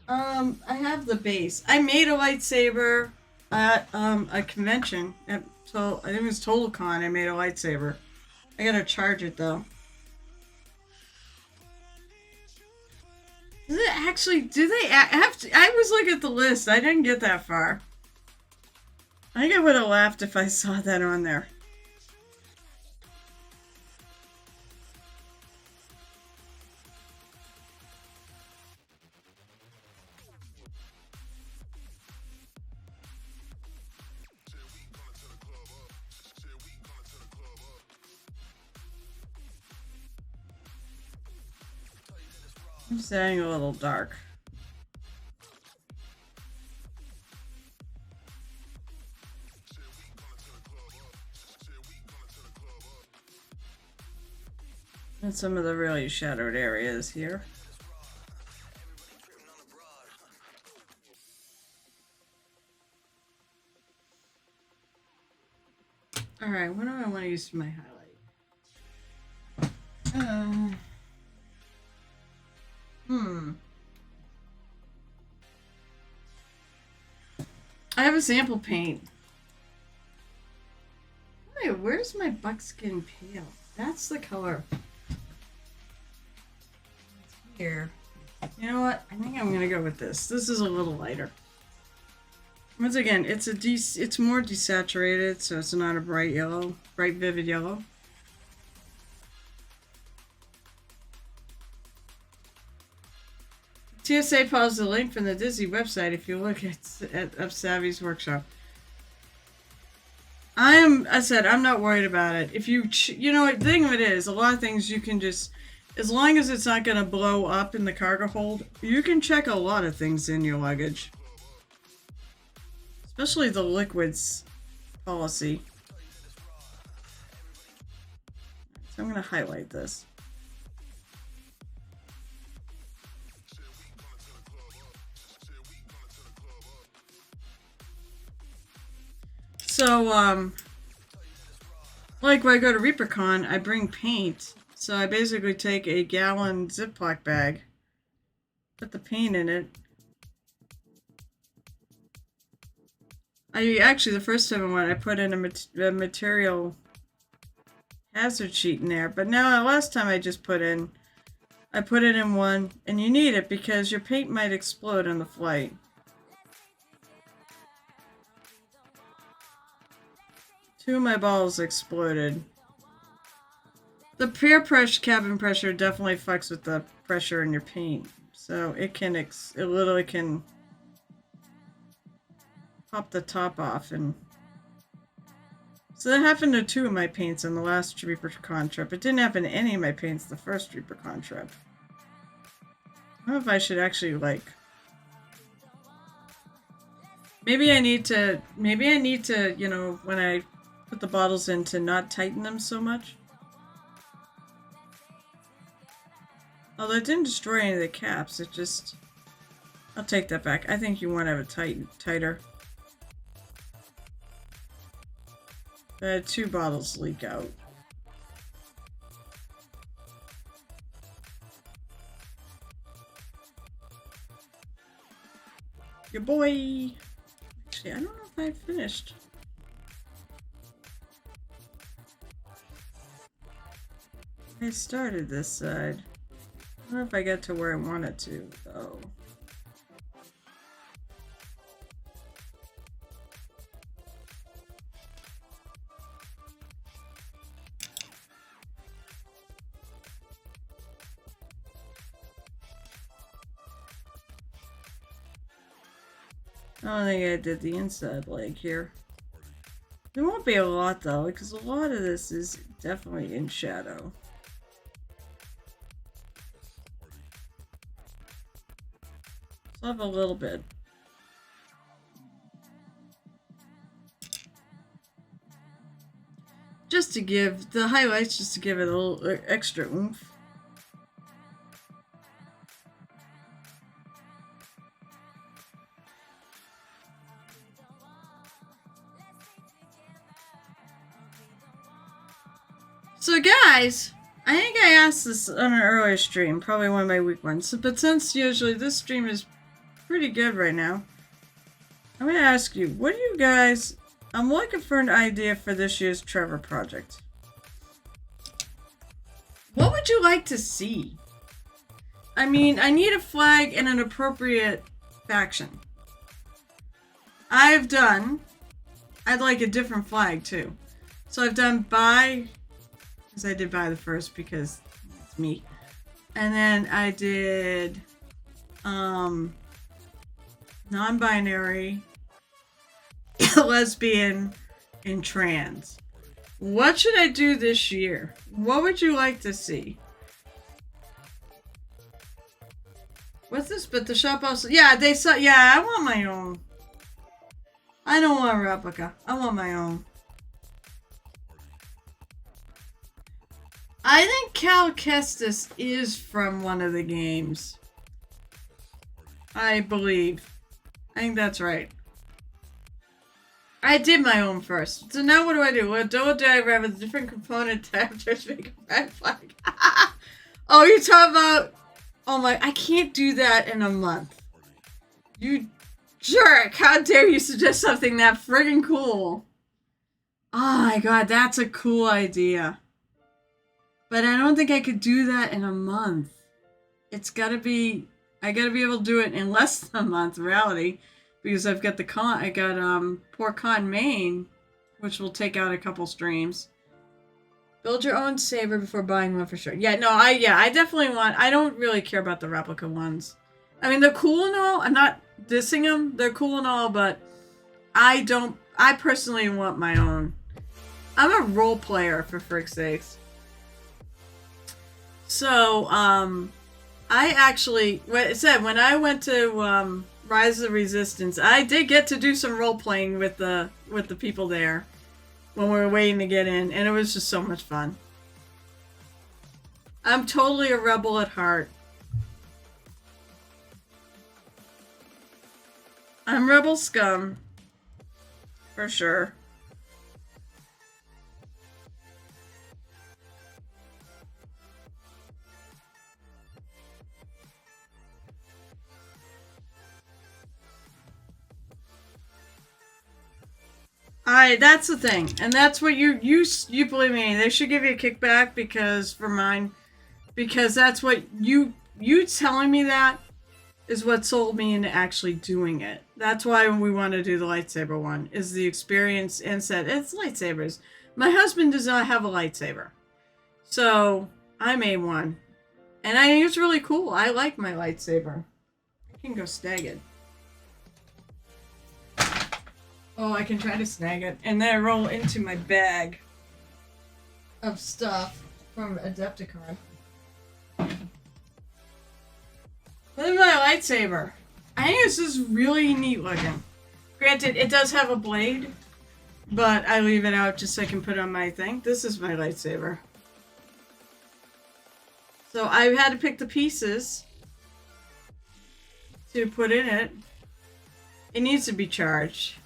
I have the base. I made a lightsaber at a convention. I think it was TotalCon. I made a lightsaber. I gotta charge it though. Does it actually? Do they have to? I was looking at the list. I didn't get that far. I think I would have laughed if I saw that on there. I'm saying a little dark. And some of the really shadowed areas here. Alright, what do I want to use for my highlight? I have a sample paint. Wait, where's my buckskin pale? That's the color. It's here. You know what? I think I'm gonna go with this. This is a little lighter. Once again, it's more desaturated, so it's not a bright yellow, bright vivid yellow. TSA posted a link from the Disney website if you look at Savvy's workshop. I'm not worried about it. If you know, the thing of it is, a lot of things you can just, as long as it's not going to blow up in the cargo hold, you can check a lot of things in your luggage. Especially the liquids policy. So I'm going to highlight this. So, like when I go to ReaperCon, I bring paint. So I basically take a gallon Ziploc bag, put the paint in it. The first time I went, I put in a material hazard sheet in there. But now, last time I put it in one, and you need it because your paint might explode on the flight. Two of my balls exploded. The cabin pressure definitely fucks with the pressure in your paint. So it literally can pop the top off. And so that happened to two of my paints on the last ReaperCon trip. It didn't happen to any of my paints the first ReaperCon trip. I don't know if I should actually, like... Maybe I need to, you know, when I put the bottles in, to not tighten them so much. Although it didn't destroy any of the caps, it just... I'll take that back. I think you want to have it tighter. I had two bottles leak out. Your boy! Actually, I don't know if I finished. I started this side. I don't know if I get to where I wanted to, though. I don't think I did the inside leg here. There won't be a lot, though, because a lot of this is definitely in shadow. So I have a little bit. Just to give the highlights, just to give it a little extra oomph. So guys, I think I asked this on an earlier stream, probably one of my weak ones, but since usually this stream is pretty good right now, I'm gonna ask you, what do you guys... I'm looking for an idea for this year's Trevor project. What would you like to see? I mean, I need a flag and an appropriate faction. I'd like a different flag too. So I've done bi, because I did bi the first because it's me. And then I did non-binary, lesbian, and trans. What should I do this year? What would you like to see? What's this? But the shop also... Yeah, they saw... Yeah, I want my own. I don't want a replica. I want my own. I think Cal Kestis is from one of the games. I believe. I think that's right. I did my own first. So now what do I do? Well, do I have a different component tab to make a red flag? Oh, you're talking about... Oh my... I can't do that in a month. You jerk! How dare you suggest something that friggin' cool? Oh my god, that's a cool idea. But I don't think I could do that in a month. It's gotta be... I gotta be able to do it in less than a month, in reality. Because I've got the con... I got, Poor Con Main, which will take out a couple streams. Build your own saber before buying one for sure. Yeah, no, I definitely want... I don't really care about the replica ones. I mean, they're cool and all. I'm not dissing them. They're cool and all, but I don't... I personally want my own. I'm a role player, for frick's sakes. So, I actually... What it said, when I went to, Rise of the Resistance, I did get to do some role-playing with the people there. When we were waiting to get in, and it was just so much fun. I'm totally a rebel at heart. I'm rebel scum. For sure. That's the thing, and that's what you believe me. They should give you a kickback because that's what you telling me that is what sold me into actually doing it. That's why we want to do the lightsaber one, is the experience and said it's lightsabers. My husband does not have a lightsaber, so I made one, and I think it's really cool. I like my lightsaber. I can go snag it. Oh, I can try to snag it. And then I roll into my bag of stuff from Adepticon. Look at my lightsaber. I think this is really neat looking. Granted, it does have a blade, but I leave it out just so I can put it on my thing. This is my lightsaber. So I've had to pick the pieces to put in it. It needs to be charged.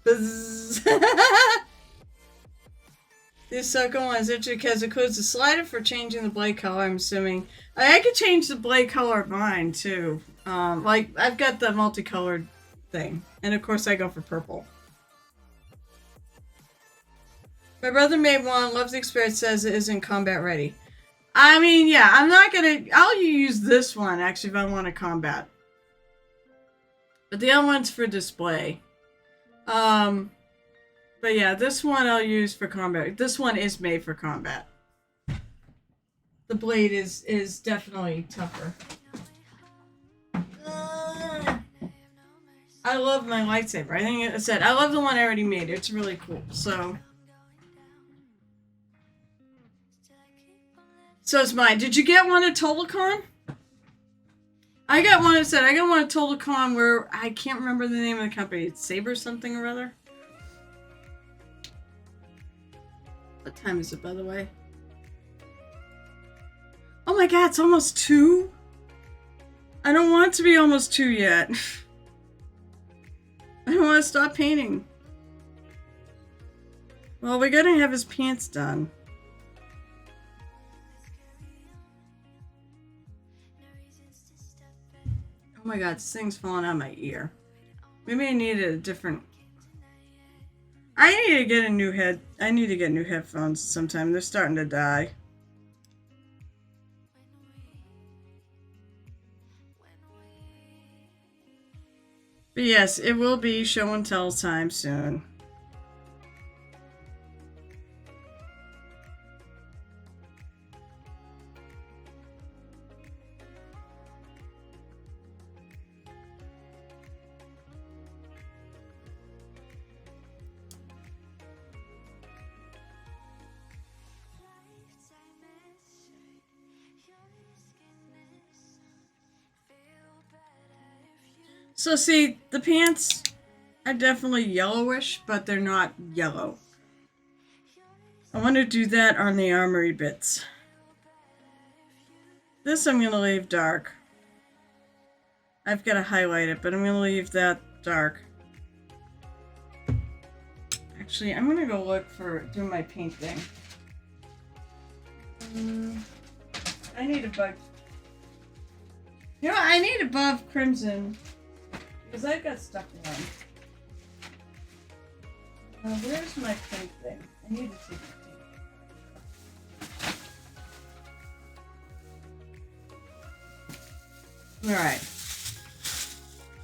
Buzz. This second one is interesting because it includes a slider for changing the blade color, I'm assuming. I could change the blade color of mine, too. Like, I've got the multicolored thing. And, of course, I go for purple. My brother made one, loves the experience, says it isn't combat ready. I mean, yeah, I'm not gonna... I'll use this one, actually, if I want to combat. But the other one's for display. But yeah, this one I'll use for combat. This one is made for combat. The blade is definitely tougher. I love my lightsaber. I think I said I love the one I already made. It's really cool. So it's mine. Did you get one at TotalCon? I got one at TotalCon where I can't remember the name of the company. It's Saber something or other. What time is it, by the way? Oh my god, it's almost 2? I don't want it to be almost 2 yet. I don't want to stop painting. Well, we're gonna have his pants done. Oh my god, this thing's falling out of my ear. Maybe I need a different... I need to get a new head. I need to get new headphones sometime. They're starting to die. But yes, it will be show and tell time soon. So see, the pants are definitely yellowish, but they're not yellow. I want to do that on the armory bits. This I'm going to leave dark. I've got to highlight it, but I'm going to leave that dark. Actually, I'm going to go look for doing my paint thing. I need above... You know what? I need above crimson. Because I've got stuff on. Where's my paint thing? I need to take my paint. Alright.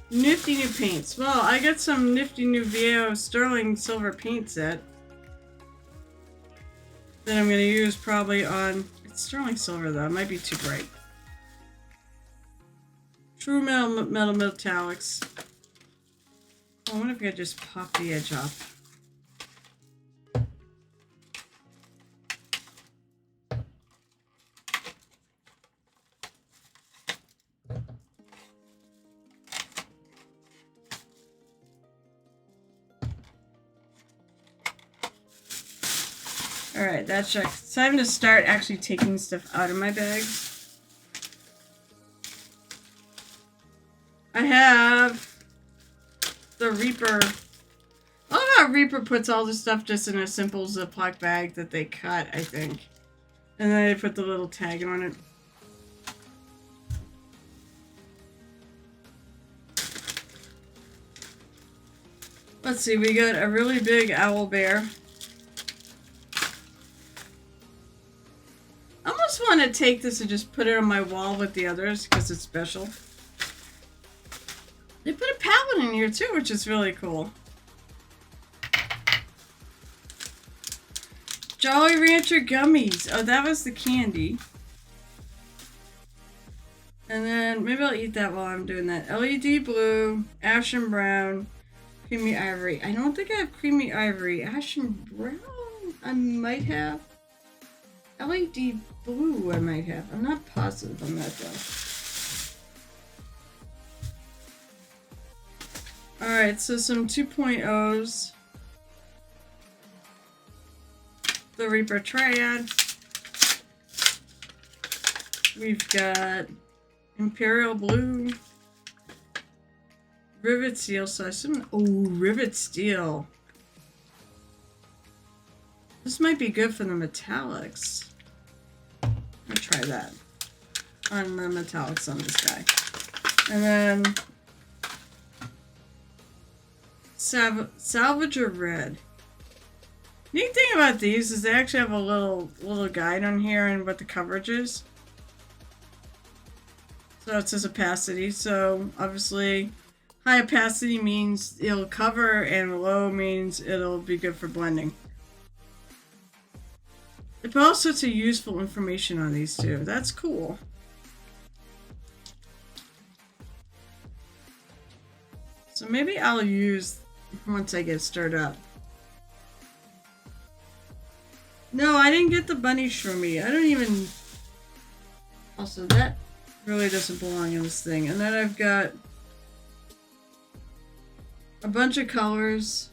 Nifty new paints. Well, I got some nifty new VO sterling silver paint set. That I'm going to use probably on... It's sterling silver though. It might be too bright. True metal metallics. I wonder if I could just pop the edge off. Alright, that's checked. It's time to start actually taking stuff out of my bags. I have the Reaper. I love how Reaper puts all the stuff just in a simple Ziploc bag that they cut, I think. And then they put the little tag on it. Let's see, we got a really big owl bear. I almost want to take this and just put it on my wall with the others because it's special. They put a palette in here too, which is really cool. Jolly Rancher gummies. Oh, that was the candy. And then maybe I'll eat that while I'm doing that. LED blue, ashen brown, creamy ivory. I don't think I have creamy ivory. Ashen brown? I might have. LED blue I might have. I'm not positive on that though. Alright, so some 2.0s. The Reaper Triad. We've got Imperial Blue. Rivet Steel. So I assume... Oh, Rivet Steel. This might be good for the metallics. I'll try that. On the metallics on this guy. And then... Salvager Red. Neat thing about these is they actually have a little guide on here and what the coverage is. So it says opacity. So obviously high opacity means it'll cover and low means it'll be good for blending. They put all sorts of useful information on these too. That's cool. So maybe I'll use once I get stirred up. No, I didn't get the bunny shroomy. I don't even... Also, that really doesn't belong in this thing. And then I've got a bunch of colors.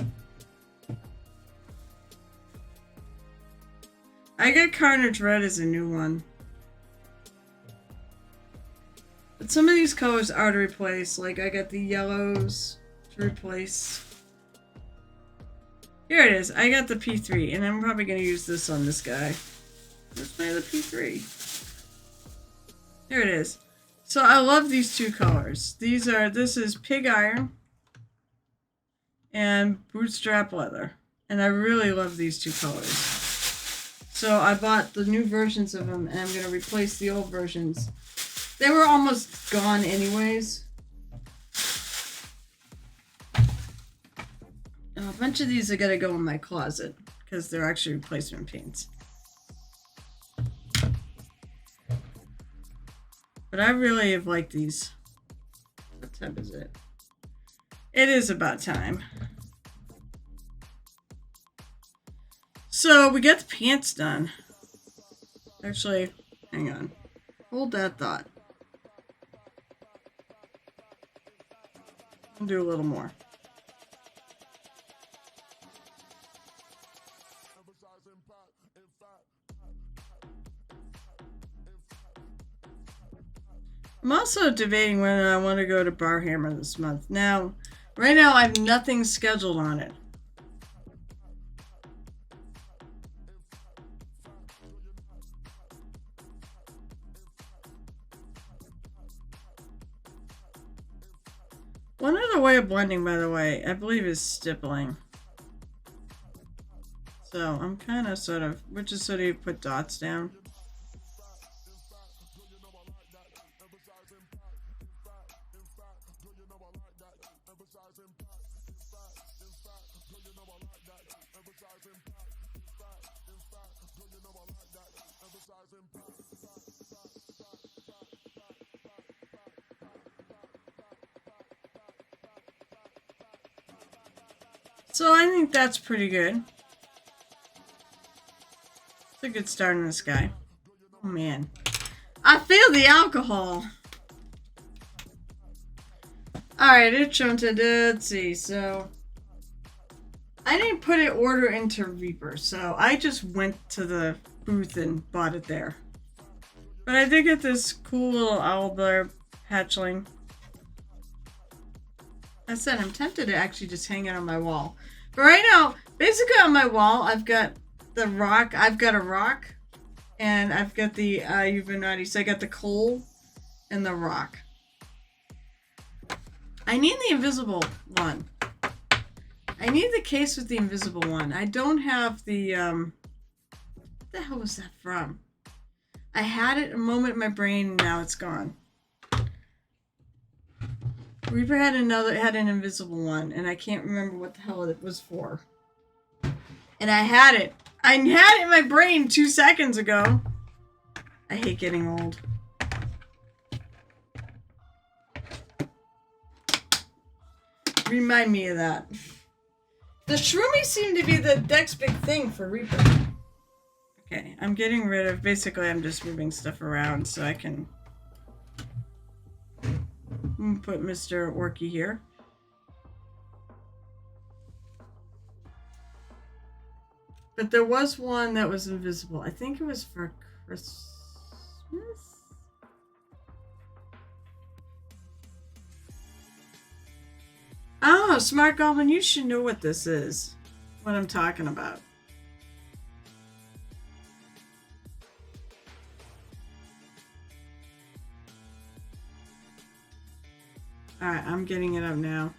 I got Carnage Red as a new one. But some of these colors are to replace. Like, I got the yellows to replace. Here it is. I got the P3, and I'm probably going to use this on this guy. Where's my other P3? Here it is. So I love these two colors. This is Pig Iron and Bootstrap Leather. And I really love these two colors. So I bought the new versions of them, and I'm going to replace the old versions. They were almost gone anyways. A bunch of these are going to go in my closet because they're actually replacement paints. But I really have liked these. What time is it? It is about time. So we got the pants done. Actually, hang on. Hold that thought. I'll do a little more. I'm also debating whether I want to go to Warhammer this month. Now, right now I have nothing scheduled on it. One other way of blending, by the way, I believe is stippling. So I'm kind of sort of, which is sort of put dots down. So I think that's pretty good. It's a good start in this guy. Oh man. I feel the alcohol. Alright, it's jumped into, let's see, so I didn't put an order into Reaper, so I just went to the booth and bought it there. But I did get this cool little owlbear hatchling. I said I'm tempted to actually just hang it on my wall. But right now, basically on my wall, I've got the rock. I've got a rock. And I've got the Uvenati. So I got the coal and the rock. I need the invisible one. I need the case with the invisible one. I don't have the... what the hell was that from? I had it a moment in my brain, and now it's gone. Reaper had an invisible one, and I can't remember what the hell it was for. And I had it. I had it in my brain 2 seconds ago. I hate getting old. Remind me of that. The shroomies seem to be the next big thing for Reaper. Okay, I'm getting rid of... Basically, I'm just moving stuff around so I can... put Mr. Orky here. But there was one that was invisible. I think it was for Christmas? Oh, Smart Goblin, you should know what this is. What I'm talking about. Alright, I'm getting it up now.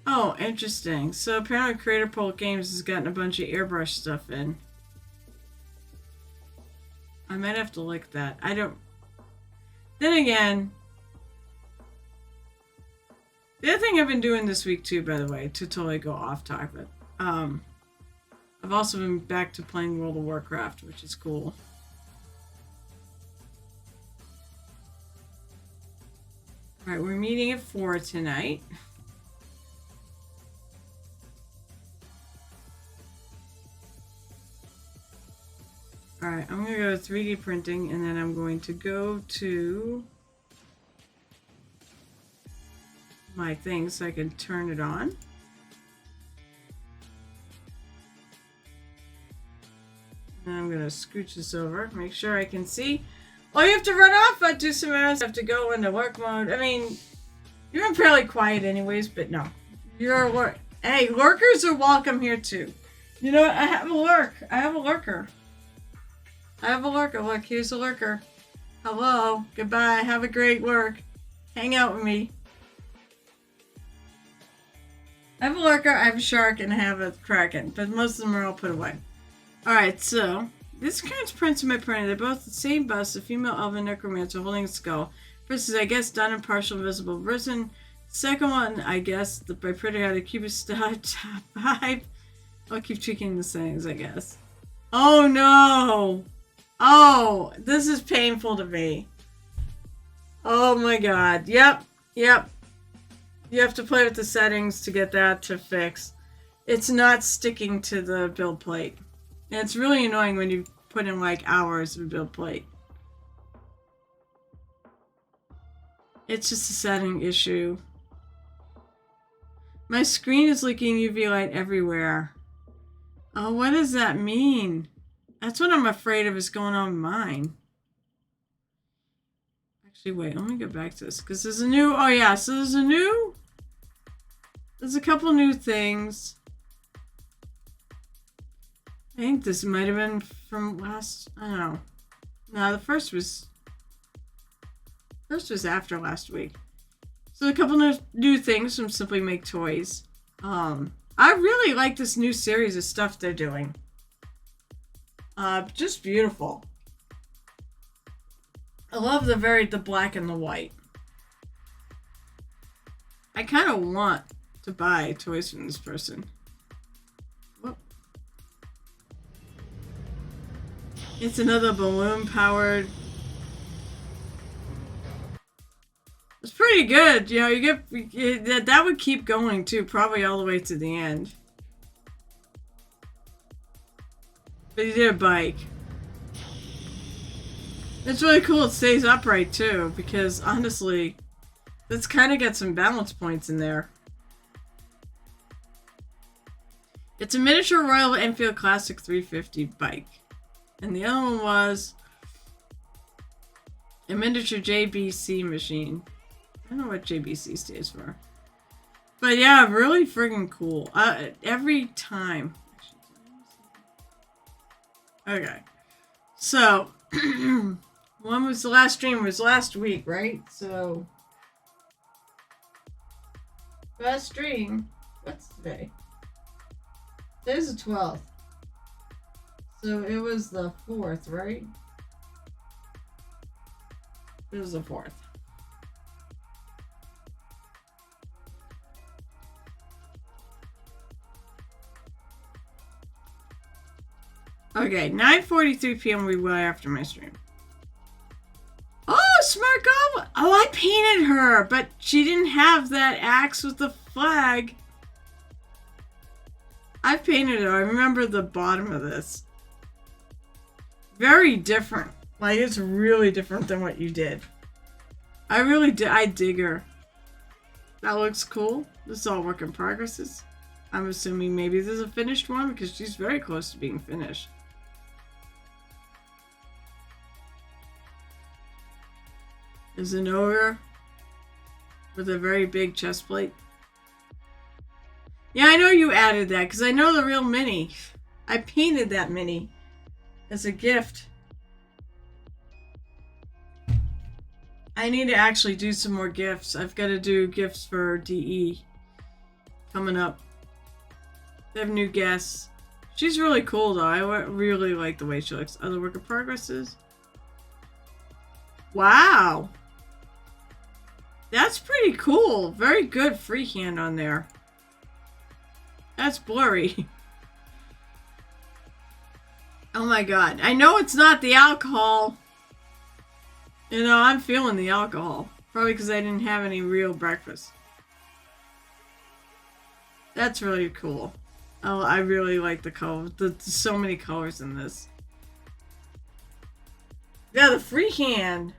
Oh, interesting. So apparently Creator Pulp Games has gotten a bunch of airbrush stuff in. I might have to like that. I don't... Then again... The other thing I've been doing this week too, by the way, to totally go off topic. I've also been back to playing World of Warcraft, which is cool. Alright, we're meeting at 4 tonight. Alright, I'm going to go to 3D printing, and then I'm going to go to my thing so I can turn it on. And I'm going to scooch this over, make sure I can see. Oh, you have to run off? I do some errands. I have to go into work mode. I mean, you're fairly quiet anyways, but no. You're hey, lurkers are welcome here too. You know what? I have a lurk. I have a lurker. I have a lurker. Look, here's a lurker. Hello. Goodbye. Have a great work. Hang out with me. I have a lurker, I have a shark, and I have a kraken. But most of them are all put away. Alright, so... This card's prints in my printer. They're both the same bust. A female elven necromancer holding a skull. First is, I guess, done in partial invisible person. Second one, I guess, my printer had a cubist style top 5. I'll keep tweaking the settings, I guess. Oh no! Oh, this is painful to me. Oh my god. Yep. Yep. You have to play with the settings to get that to fix. It's not sticking to the build plate. And it's really annoying when you put in like hours of build plate. It's just a setting issue. My screen is leaking UV light everywhere. Oh, what does that mean? That's what I'm afraid of is going on with mine. Actually, wait, let me go back to this. Because there's a new... Oh, yeah, so there's a couple new things. I think this might have been from last... I don't know. No, the first was after last week. So a couple new things from Simply Make Toys. I really like this new series of stuff they're doing. Just beautiful. I love the black and the white. I kind of want to buy toys from this person. Whoop. It's another balloon powered. It's pretty good, you know. You get that would keep going too, probably all the way to the end. But he did a bike. It's really cool. It stays upright too, because honestly, it's kind of got some balance points in there. It's a miniature Royal Enfield Classic 350 bike, and the other one was a miniature JBC machine. I don't know what JBC stands for. But yeah, really friggin' cool. Every time. Okay. So, when was the last stream? It was last week, right? So, last stream. What's today? Today's the 12th. So, it was the 4th, right? It was the 4th. Okay, 9:43 p.m. we will after my stream. Oh, Smart Goblin! Oh, I painted her, but she didn't have that axe with the flag. I painted her. I remember the bottom of this. Very different. Like, it's really different than what you did. I really did. I dig her. That looks cool. This is all work in progresses. I'm assuming maybe this is a finished one because she's very close to being finished. There's an ogre with a very big chest plate. Yeah, I know you added that because I know the real mini. I painted that mini as a gift. I need to actually do some more gifts. I've got to do gifts for DE coming up. They have new guests. She's really cool though. I really like the way she looks. Other work in progresses. Wow. That's pretty cool. Very good freehand on there. That's blurry. Oh my god. I know it's not the alcohol. You know, I'm feeling the alcohol. Probably because I didn't have any real breakfast. That's really cool. Oh, I really like the color. There's so many colors in this. Yeah, the freehand.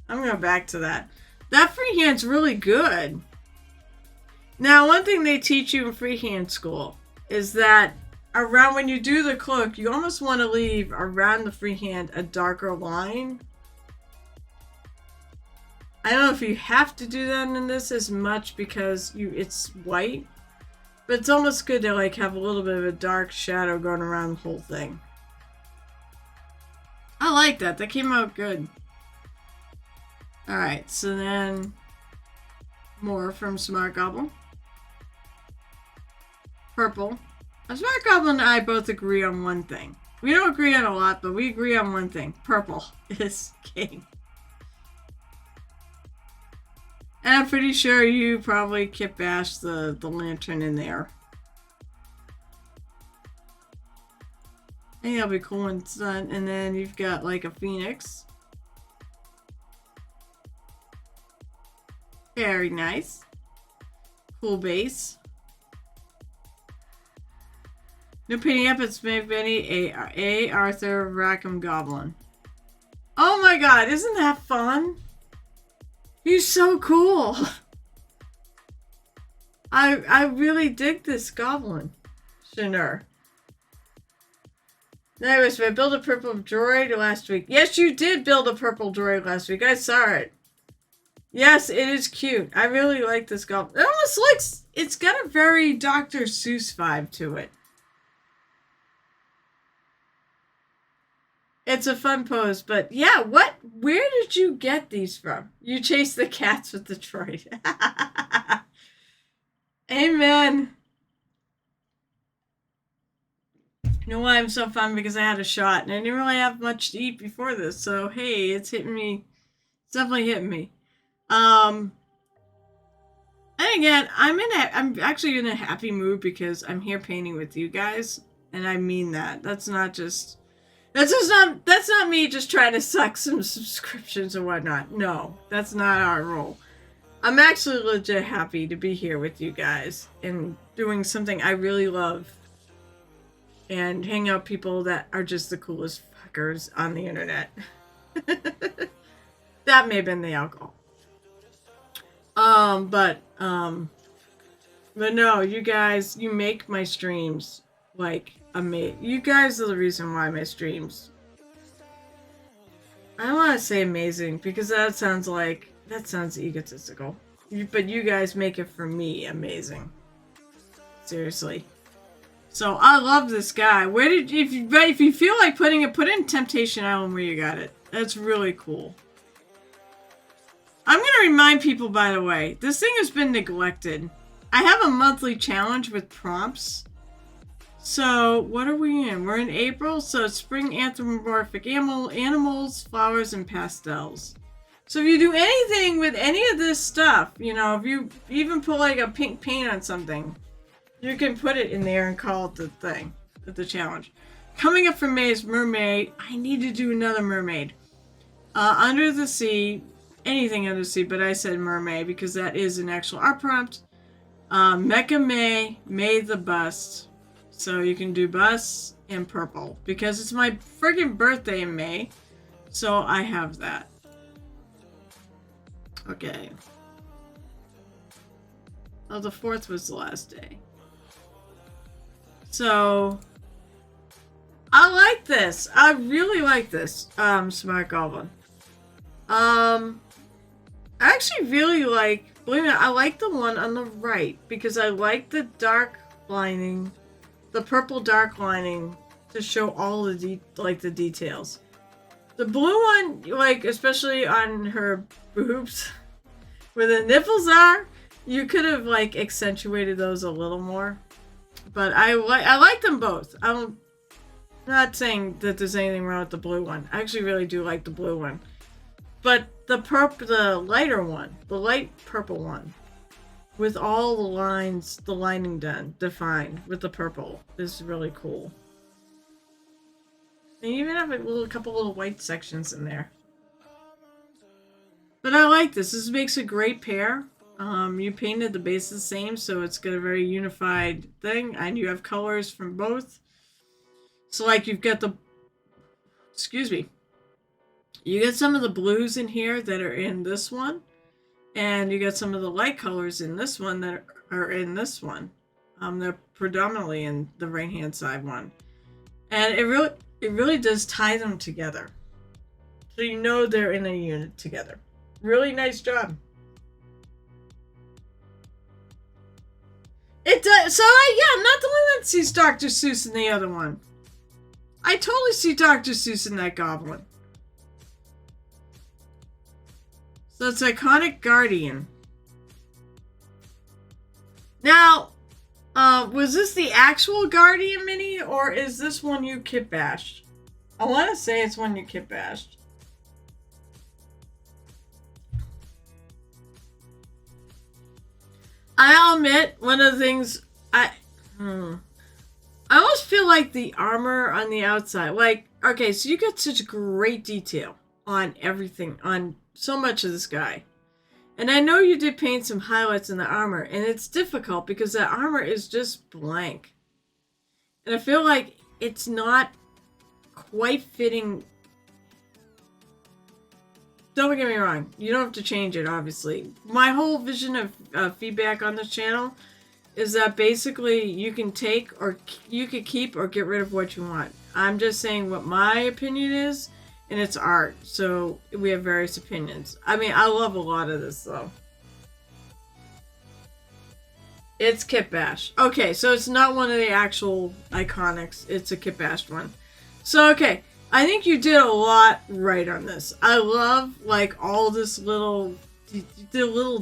I'm going back to that. That freehand's really good. Now, one thing they teach you in freehand school is that around when you do the cloak, you almost want to leave around the freehand a darker line. I don't know if you have to do that in this as much because it's white, but it's almost good to like have a little bit of a dark shadow going around the whole thing. I like that. That came out good. Alright, so then more from Smart Goblin. Purple. Smart Goblin and I both agree on one thing. We don't agree on a lot, but we agree on one thing. Purple is king. And I'm pretty sure you probably kit bashed the lantern in there. think that'll be cool when it's done. And then you've got like a phoenix. Very nice. Cool base. No painting up, it's Benny A. Arthur Rackham Goblin. Oh my god, isn't that fun? He's so cool. I really dig this goblin. Shinur. Anyways, I built a purple droid last week. Yes, you did build a purple droid last week. I saw it. Yes, it is cute. I really like this goblin. It almost looks... It's got a very Dr. Seuss vibe to it. It's a fun pose, but yeah, where did you get these from? You chase the cats with the droid. Amen. You know why I'm so fun? Because I had a shot, and I didn't really have much to eat before this, so hey, it's hitting me. It's definitely hitting me. And again, I'm actually in a happy mood because I'm here painting with you guys, and I mean that. That's not me just trying to suck some subscriptions or whatnot. No, that's not our role. I'm actually legit happy to be here with you guys and doing something I really love and hang out with people that are just the coolest fuckers on the internet. That may have been the alcohol. But no, you guys, you make my streams like amazing. You guys are the reason why my streams. I don't want to say amazing because that sounds egotistical. But you guys make it for me amazing. Seriously. So I love this guy. If you feel like put in Temptation Island where you got it. That's really cool. I'm going to remind people, by the way, this thing has been neglected. I have a monthly challenge with prompts. So, what are we in? We're in April, so it's spring anthropomorphic animals, flowers, and pastels. So if you do anything with any of this stuff, you know, if you even put like a pink paint on something, you can put it in there and call it the thing, the challenge. Coming up for May is Mermaid. I need to do another mermaid. Under the Sea, anything under the sea, but I said mermaid because that is an actual art prompt. Mecha May the Bust. So you can do bus and purple because it's my friggin' birthday in May. So I have that. Okay. Oh, the 4th was the last day. So I like this. I really like this, Smart Goblin. I actually really like, believe it or not, I like the one on the right because I like the dark lining, the purple dark lining to show all the the details. The blue one, like especially on her boobs, where the nipples are, you could have like accentuated those a little more. But I like them both. I'm not saying that there's anything wrong with the blue one. I actually really do like the blue one. But the lighter one, the light purple one, with all the lines, the lining defined with the purple is really cool. And you even have a couple little white sections in there. But I like this. This makes a great pair. You painted the base the same, so it's got a very unified thing, and you have colors from both. So like you've got you get some of the blues in here that are in this one, and you get some of the light colors in this one that are in this one. They're predominantly in the right-hand side one, and it really does tie them together, so you know they're in a unit together. Really nice job. It does. So I'm not the one that sees Dr. Seuss in the other one. I totally see Dr. Seuss in that goblin. So it's Iconic Guardian. Now, was this the actual Guardian mini, or is this one you kit bashed? I want to say it's one you kit bashed. I'll admit, one of the things I'm I almost feel like the armor on the outside, like, okay, so you got such great detail on everything, on so much of this guy. And I know you did paint some highlights in the armor, and it's difficult because the armor is just blank. And I feel like it's not quite fitting. Don't get me wrong, you don't have to change it, obviously. My whole vision of feedback on this channel is that basically you can take or you could keep or get rid of what you want. I'm just saying what my opinion is, and it's art, so we have various opinions. I mean, I love a lot of this though. It's Kit Bash. Okay, so it's not one of the actual iconics. It's a Kit Bash one. So, okay, I think you did a lot right on this. I love, like, all this little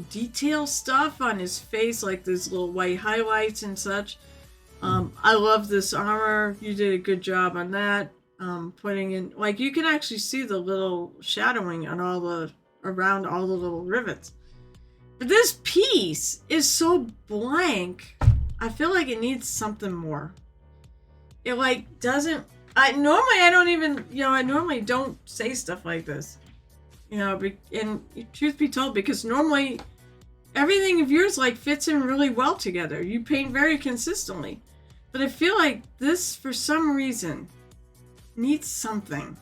detail stuff on his face, like these little white highlights and such. I love this armor. You did a good job on that. Putting in, like, you can actually see the little shadowing on around all the little rivets. But this piece is so blank. I feel like it needs something more. It, like, doesn't... I normally don't say stuff like this. You know, and truth be told, because normally everything of yours, like, fits in really well together. You paint very consistently. But I feel like this, for some reason, needs something.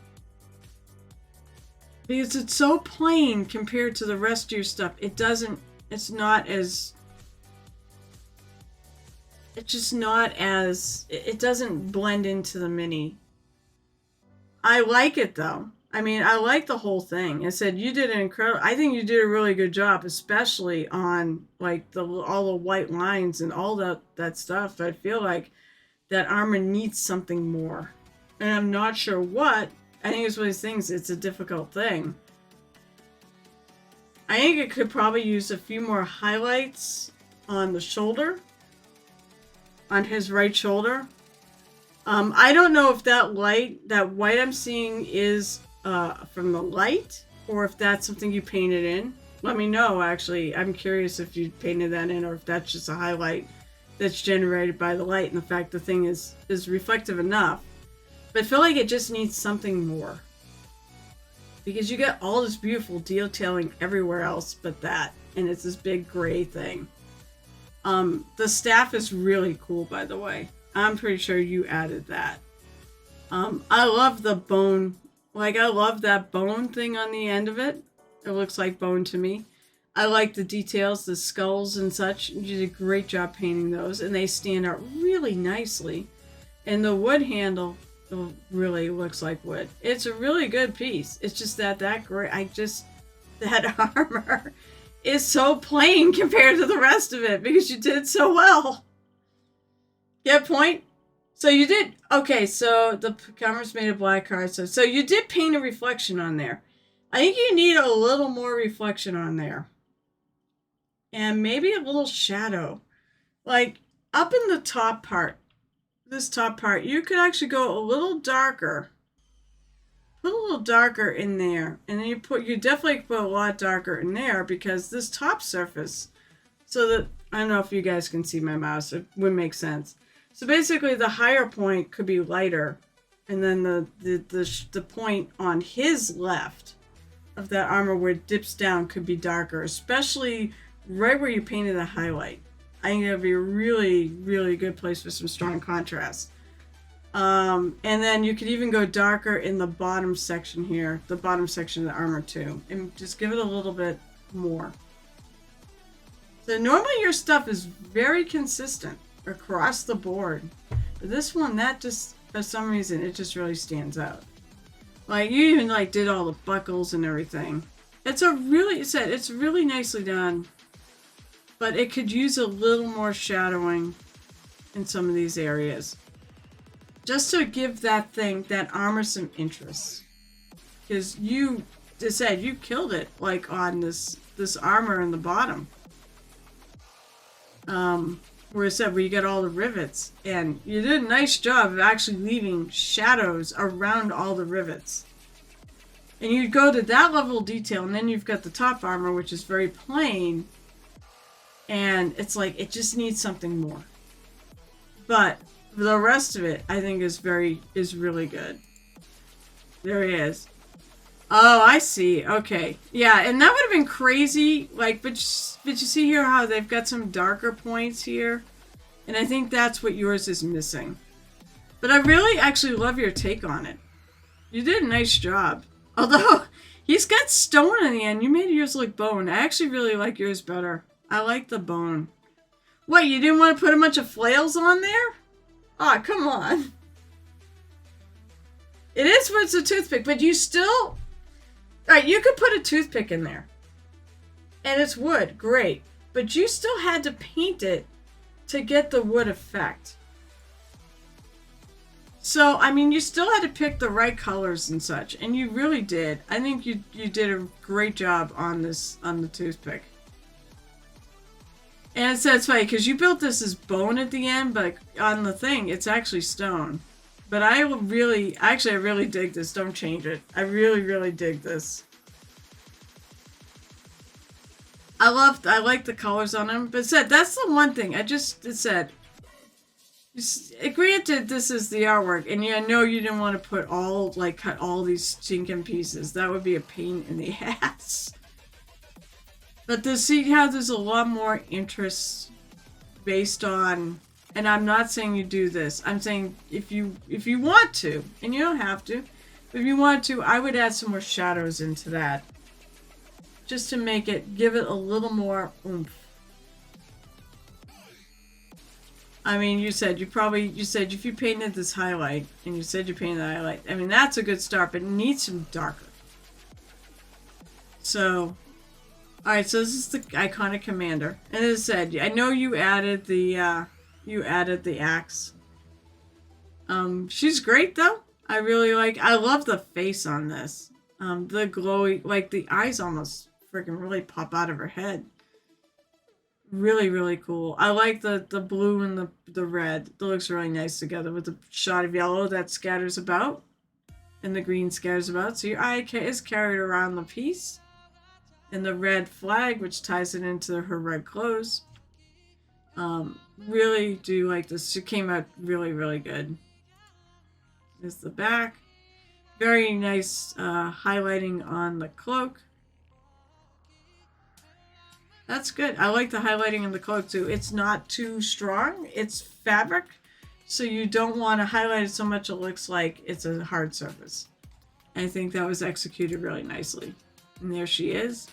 Because it's so plain compared to the rest of your stuff. It's just not as, it doesn't blend into the mini. I like it though. I mean, I like the whole thing. I said you did I think you did a really good job, especially on, like, all the white lines and all that stuff. I feel like that armor needs something more. And I'm not sure what. I think it's one of these things, it's a difficult thing. I think it could probably use a few more highlights on the shoulder. On his right shoulder. I don't know if that white I'm seeing is from the light, or if that's something you painted in. Let me know, actually. I'm curious if you painted that in, or if that's just a highlight that's generated by the light, and the fact the thing is reflective enough. But I feel like it just needs something more. Because you get all this beautiful detailing everywhere else but that. And it's this big gray thing. The staff is really cool, by the way. I'm pretty sure you added that. I love the bone. Like, I love that bone thing on the end of it. It looks like bone to me. I like the details, the skulls and such. You did a great job painting those. And they stand out really nicely. And the wood handle really looks like wood. It's a really good piece. It's just that armor is so plain compared to the rest of it because you did so well. Get point? So you did, okay, so the camera's made of black cards. So you did paint a reflection on there. I think you need a little more reflection on there. And maybe a little shadow. Like, up in the top part, this top part, you could actually go a little darker. Put a little darker in there. And then you definitely put a lot darker in there because this top surface, so that, I don't know if you guys can see my mouse, it would make sense. So basically the higher point could be lighter. And then the point on his left of that armor where it dips down could be darker, especially right where you painted the highlight. I think that would be a really, really good place for some strong contrast. And then you could even go darker in the bottom section here, the bottom section of the armor too, and just give it a little bit more. So normally your stuff is very consistent across the board. But this one, that just, for some reason, it just really stands out. Like, you even, like, did all the buckles and everything. It's really nicely done. But it could use a little more shadowing in some of these areas. Just to give that armor some interest. Because you just said you killed it, like, on this armor in the bottom. Where you get all the rivets. And you did a nice job of actually leaving shadows around all the rivets. And you go to that level of detail, and then you've got the top armor, which is very plain. And it's like, it just needs something more. But the rest of it, I think, is really good. There he is. Oh, I see. Okay. Yeah, and that would have been crazy. Like, but you see here how they've got some darker points here? And I think that's what yours is missing. But I really actually love your take on it. You did a nice job. Although, he's got stone in the end. You made yours look bone. I actually really like yours better. I like the bone. What, you didn't want to put a bunch of flails on there? Aw, oh, come on. It is what it's a toothpick, but you still... Alright, you could put a toothpick in there. And it's wood, great. But you still had to paint it to get the wood effect. So, I mean, you still had to pick the right colors and such. And you really did. I think you did a great job on the toothpick. And it's funny, because you built this as bone at the end, but on the thing, it's actually stone. But I really dig this. Don't change it. I really dig this. I like the colors on them. But that's the one thing. Granted, this is the artwork, and yeah, I know you didn't want to cut all these stinking pieces. That would be a pain in the ass. But to see how there's a lot more interest based on, and I'm not saying you do this. I'm saying if you want to, and you don't have to, but if you want to, I would add some more shadows into that. Just to give it a little more oomph. I mean, you said if you painted this highlight, and you said you painted the highlight, I mean, that's a good start, but it needs some darker. So, alright, so this is the iconic commander. And as I said, I know you added the axe. She's great though. I love the face on this. The glowy, like the eyes almost freaking really pop out of her head. Really cool. I like the blue and the red. It looks really nice together with the shot of yellow that scatters about. And the green scatters about. So your eye is carried around the piece. And the red flag, which ties it into her red clothes. Really do like this. She came out really good. There's the back. Very nice highlighting on the cloak. That's good. I like the highlighting in the cloak too. It's not too strong. It's fabric. So you don't want to highlight it so much it looks like it's a hard surface. I think that was executed really nicely. And there she is.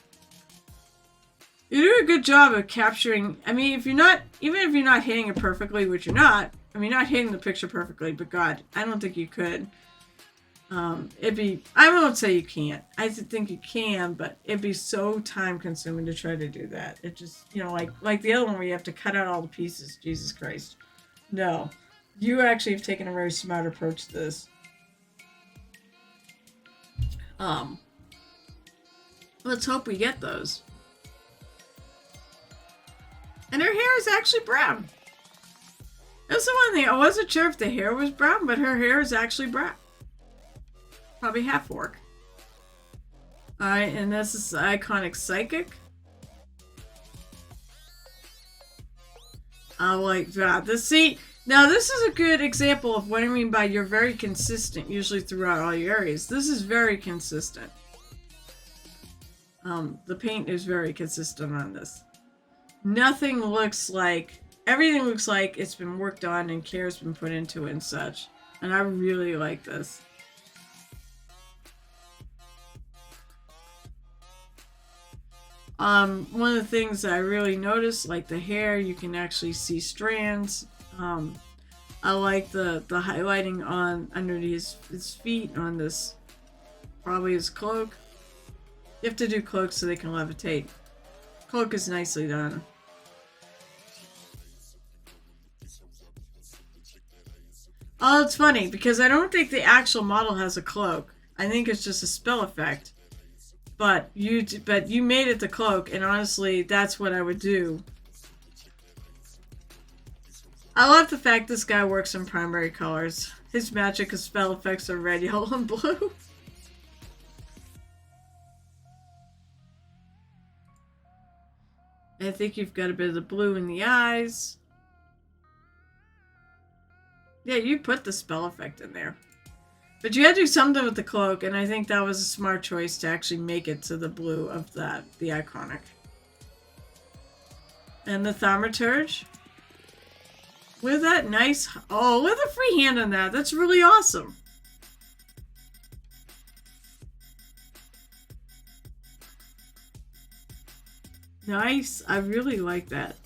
You do a good job of capturing, I mean, even if you're not hitting it perfectly, which you're not, I mean, not hitting the picture perfectly, but God, I don't think you could. I won't say you can't. I think you can, but it'd be so time consuming to try to do that. It just, like the other one where you have to cut out all the pieces. Jesus Christ. No. You actually have taken a very smart approach to this. Let's hope we get those. And her hair is actually brown. That's the one thing. I wasn't sure if the hair was brown, but her hair is actually brown. Probably half orc. Alright, and this is iconic psychic. I like that. Now this is a good example of what I mean by you're very consistent, usually throughout all your areas. This is very consistent. The paint is very consistent on this. Everything looks like it's been worked on and care's been put into it and such. And I really like this. One of the things that I really noticed, like the hair, you can actually see strands. I like the highlighting on under his feet on this, probably his cloak. You have to do cloaks so they can levitate. Cloak is nicely done. Oh, it's funny because I don't think the actual model has a cloak. I think it's just a spell effect. But you made it the cloak, and honestly, that's what I would do. I love the fact this guy works in primary colors. His magic and spell effects are red, yellow, and blue. I think you've got a bit of the blue in the eyes. Yeah, you put the spell effect in there. But you had to do something with the cloak, and I think that was a smart choice to actually make it to the blue of the iconic. And the thaumaturge. With that nice... Oh, with a free hand on that. That's really awesome. Nice. I really like that.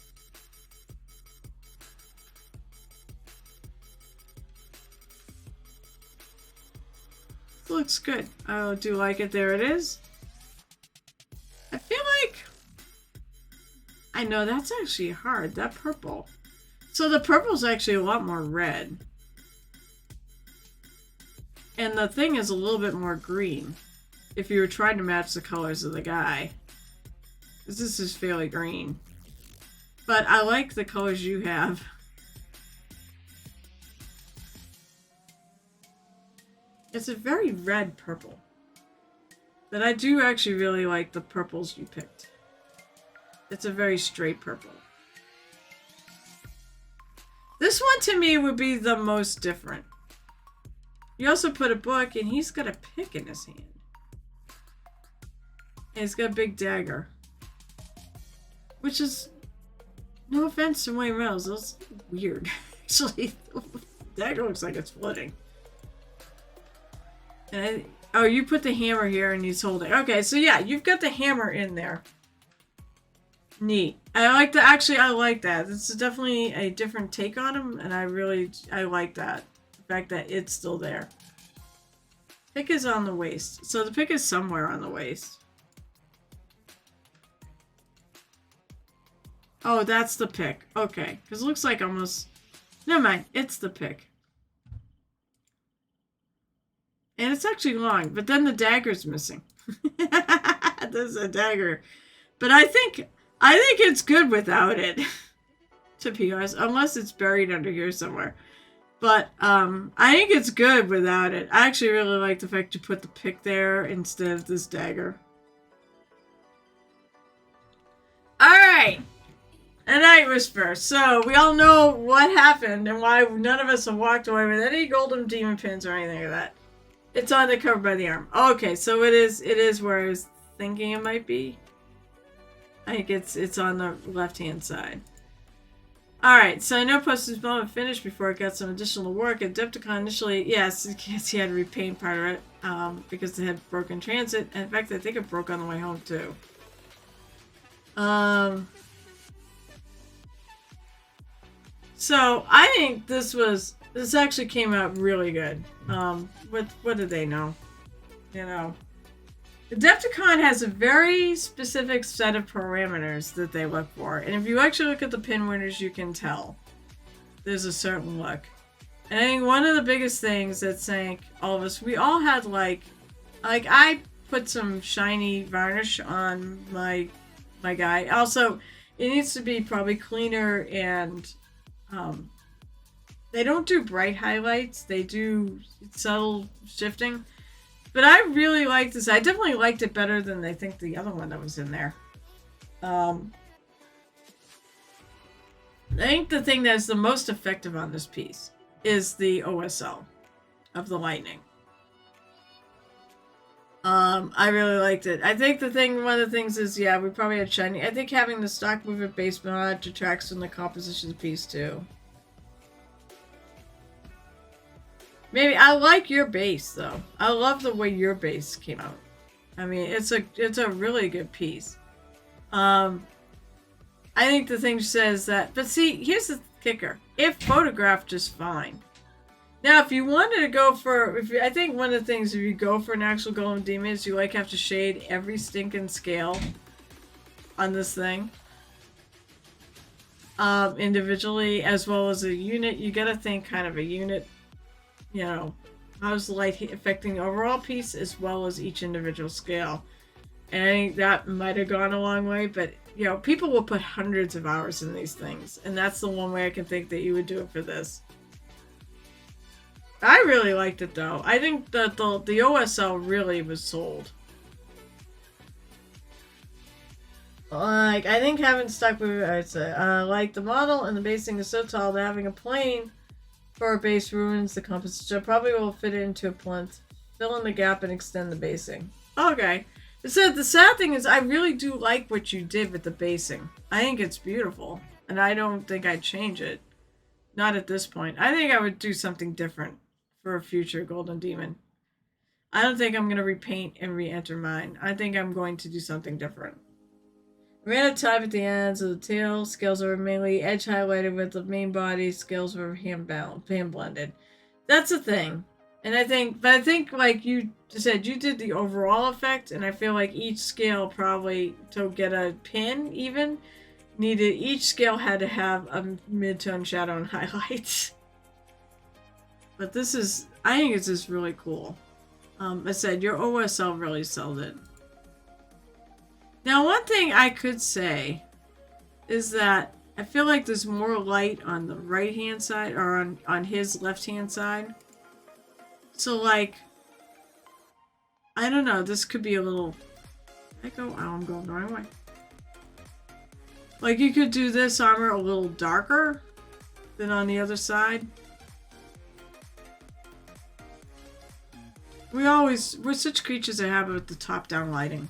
Looks good. I do like it. There it is. I feel like... I know, that's actually hard. That purple. So the purple's actually a lot more red. And the thing is a little bit more green. If you were trying to match the colors of the guy. Because this is fairly green. But I like the colors you have. It's a very red purple. But I do actually really like the purples you picked. It's a very straight purple. This one to me would be the most different. You also put a book and he's got a pick in his hand. And he's got a big dagger. Which is, no offense to Wayne Reynolds, that's weird. Actually, the dagger looks like it's floating. And oh, you put the hammer here and he's holding. Okay, so yeah, you've got the hammer in there. Neat. I like the, actually, I like that. It's definitely a different take on him, and I like that. The fact that it's still there. Pick is on the waist. So the pick is somewhere on the waist. Oh, that's the pick. Okay. Because it looks like almost... Never mind. It's the pick. And it's actually long. But then the dagger's missing. There's a dagger. But I think it's good without it. To be honest. Unless it's buried under here somewhere. But I think it's good without it. I actually really like the fact you put the pick there instead of this dagger. Alright. A Night Whisper. So, we all know what happened and why none of us have walked away with any golden demon pins or anything like that. It's on the cover by the arm. Okay, so it is where I was thinking it might be. I think it's on the left-hand side. Alright, so I know Postage moment finished before it got some additional work. Adepticon initially, yes, he had to repaint part of it because it had broken transit. And in fact, I think it broke on the way home too. So I think this actually came out really good. What did they know? You know, Adepticon has a very specific set of parameters that they look for, and if you actually look at the pin winners, you can tell there's a certain look. And I think one of the biggest things that sank all of us, we all had like I put some shiny varnish on my guy. Also, it needs to be probably cleaner and they don't do bright highlights. They do subtle shifting. But I really like this. I definitely liked it better than I think the other one that was in there. I think the thing that's the most effective on this piece is the OSL of the lightning. I really liked it. I think one of the things is, yeah, we probably had shiny. I think having the stock movement base mod detracts from the composition of the piece too. Maybe I like your base though. I love the way your base came out. I mean, it's a really good piece. I think the thing says that, but see, here's the kicker: it photographed just fine. Now, if you wanted to go for, I think one of the things, if you go for an actual golem demon, is you like have to shade every stinking scale on this thing individually, as well as a unit. You gotta think kind of a unit. You know, how's the light affecting the overall piece as well as each individual scale. And I think that might have gone a long way, but, you know, people will put hundreds of hours in these things. And that's the one way I can think that you would do it for this. I really liked it, though. I think that the OSL really was sold. Like, I think having stuck with it, I'd say, like, the model and the basing is so tall that having a plane For base ruins, the composition probably will fit it into a plinth. Fill in the gap and extend the basing. Okay. So the sad thing is I really do like what you did with the basing. I think it's beautiful. And I don't think I'd change it. Not at this point. I think I would do something different for a future Golden Demon. I don't think I'm going to repaint and re-enter mine. I think I'm going to do something different. Ran a type at the ends of the tail. Scales are mainly edge highlighted with the main body. Scales were hand blended. That's a thing. And I think like you said, you did the overall effect, and I feel like each scale probably to get a pin even needed. Each scale had to have a mid-tone shadow and highlights. But this is, I think it's just really cool. I said your OSL really sold it. Now, one thing I could say is that I feel like there's more light on the right-hand side, or on his left-hand side. So, like, I don't know, this could be a little... I'm going the wrong way. Like, you could do this armor a little darker than on the other side. We're such creatures that have it with the top-down lighting.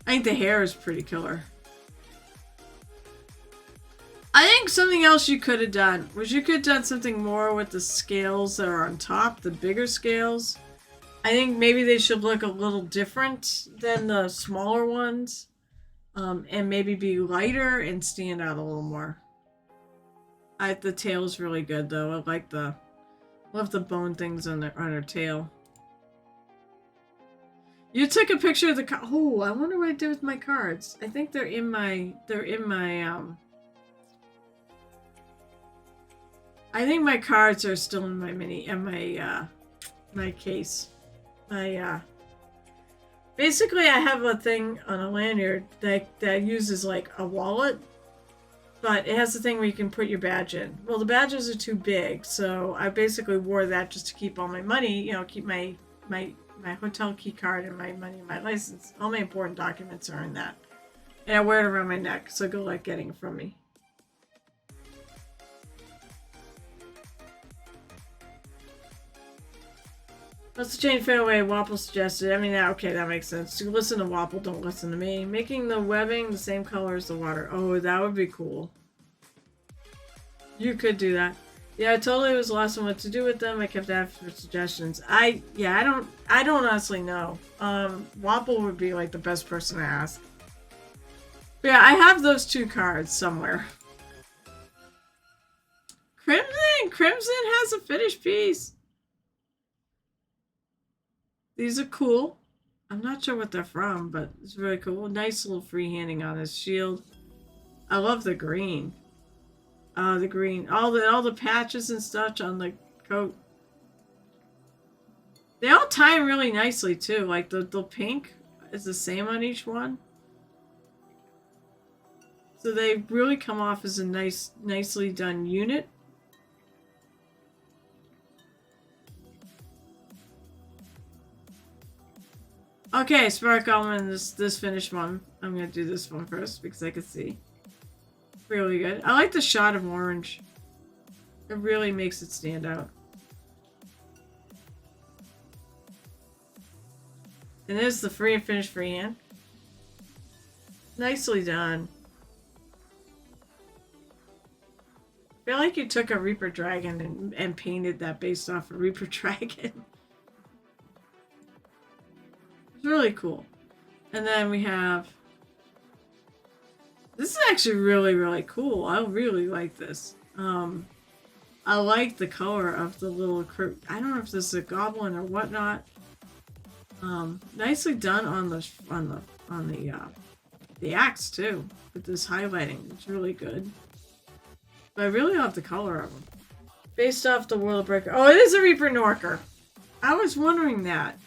I think the hair is pretty killer. I think something else you could have done was you could have done something more with the scales that are on top, the bigger scales. I think maybe they should look a little different than the smaller ones. And maybe be lighter and stand out a little more. The tail's really good though. I love the bone things on her tail. You took a picture of the oh, I wonder what I did with my cards. I think they're in my I think my cards are still in my my case. Basically I have a thing on a lanyard that uses like a wallet, but it has the thing where you can put your badge in. Well, the badges are too big, so I basically wore that just to keep all my money, keep my hotel key card and my money and my license. All my important documents are in that. And I wear it around my neck, so good luck getting it from me. Let's change fairway. Wapple suggested. I mean, okay, that makes sense. You listen to Wapple, don't listen to me. Making the webbing the same color as the water. Oh, that would be cool. You could do that. Yeah, I totally was lost on what to do with them. I kept asking for suggestions. I don't honestly know. Wapple would be like the best person to ask. But yeah, I have those two cards somewhere. Crimson has a finished piece. These are cool. I'm not sure what they're from, but it's really cool. Nice little freehanding on his shield. I love the green. The green. All the patches and stuff on the coat. They all tie in really nicely too. Like the pink is the same on each one. So they really come off as a nicely done unit. Okay, Spark Almond, this finished one. I'm gonna do this one first because I can see. Really good. I like the shot of orange. It really makes it stand out. And there's the free and finished freehand. Nicely done. I feel like you took a Reaper Dragon and painted that based off a Reaper Dragon. It's really cool. And then we have... This is actually really, really cool. I really like this. I like the color of the little... I don't know if this is a goblin or whatnot. Nicely done on the axe too, with this highlighting. It's really good. But I really love the color of them. Based off the World Breaker. Oh, it is a Reaper Norker. I was wondering that.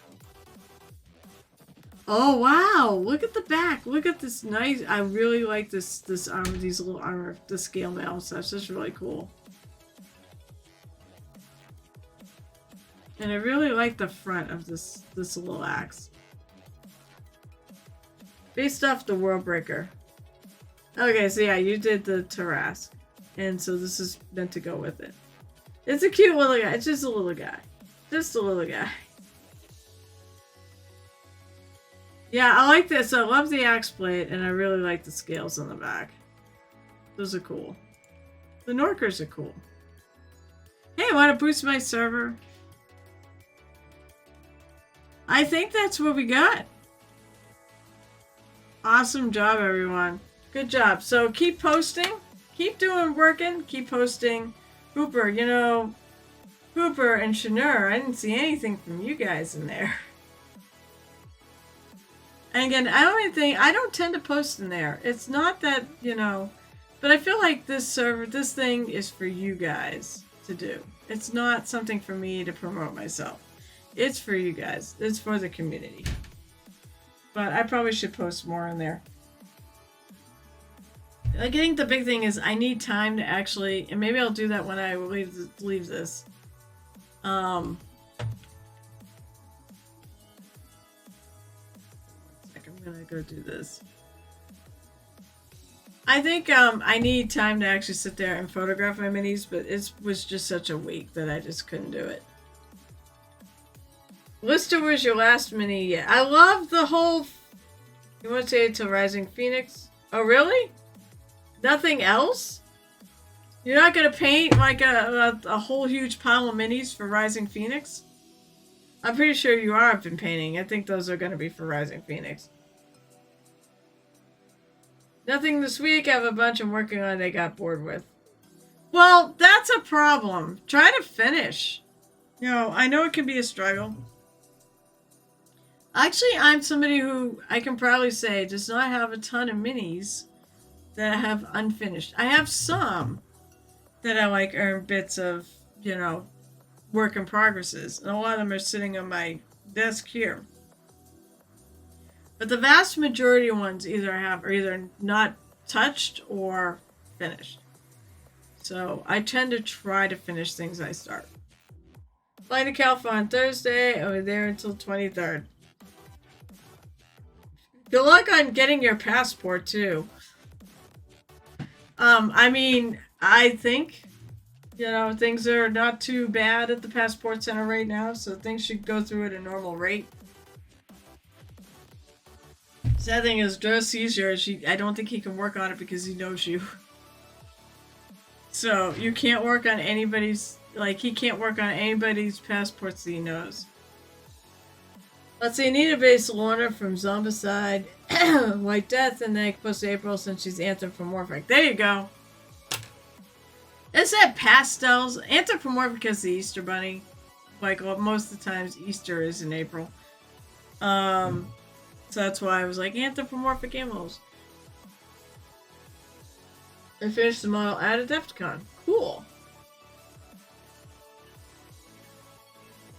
Oh wow! Look at the back. Look at this nice. I really like this armor. These little armor, the scale mail and such. That's really cool. And I really like the front of this little axe. Based off the World Breaker. Okay, so yeah, you did the Tarask. And so this is meant to go with it. It's a cute little guy. It's just a little guy. Just a little guy. Yeah, I like this. I love the axe blade, and I really like the scales on the back. Those are cool. The Norkers are cool. Hey, want to boost my server? I think that's what we got. Awesome job, everyone. Good job. So keep posting. Keep working. Keep posting. Hooper, you know, Hooper and Shanur, I didn't see anything from you guys in there. And again, I don't tend to post in there. It's not that, you know, but I feel like this thing is for you guys to do. It's not something for me to promote myself. It's for you guys. It's for the community. But I probably should post more in there. I think the big thing is I need time to actually, and maybe I'll do that when I leave this. I'm gonna go do this. I think I need time to actually sit there and photograph my minis, but it was just such a week that I just couldn't do it. Lister was your last mini yet. I love the whole... You want to say it to Rising Phoenix? Oh, really? Nothing else? You're not going to paint like a whole huge pile of minis for Rising Phoenix? I'm pretty sure you are. I've been painting. I think those are going to be for Rising Phoenix. Nothing this week. I have a bunch I'm working on they got bored with. Well, that's a problem. Try to finish. You know, I know it can be a struggle. Actually, I'm somebody who I can probably say does not have a ton of minis that I have unfinished. I have some that I like earn bits of, you know, work in progresses. And a lot of them are sitting on my desk here. But the vast majority of ones are either not touched or finished. So I tend to try to finish things I start. Flying to California on Thursday. I'll be there until 23rd. Good luck on getting your passport too. I mean, I think, you know, things are not too bad at the passport center right now, so things should go through at a normal rate. Sad thing is, Joe sees yours. I don't think he can work on it because he knows you. So you can't work on anybody's, like, he can't work on anybody's passports that he knows. Let's see, Anita Barcelona from Zombicide, White Death, and then post April since she's anthropomorphic. There you go. It said pastels. Anthropomorphic is the Easter Bunny. Like, well, most of the times Easter is in April. So that's why I was like, anthropomorphic animals. I finished the model at Adepticon. Cool.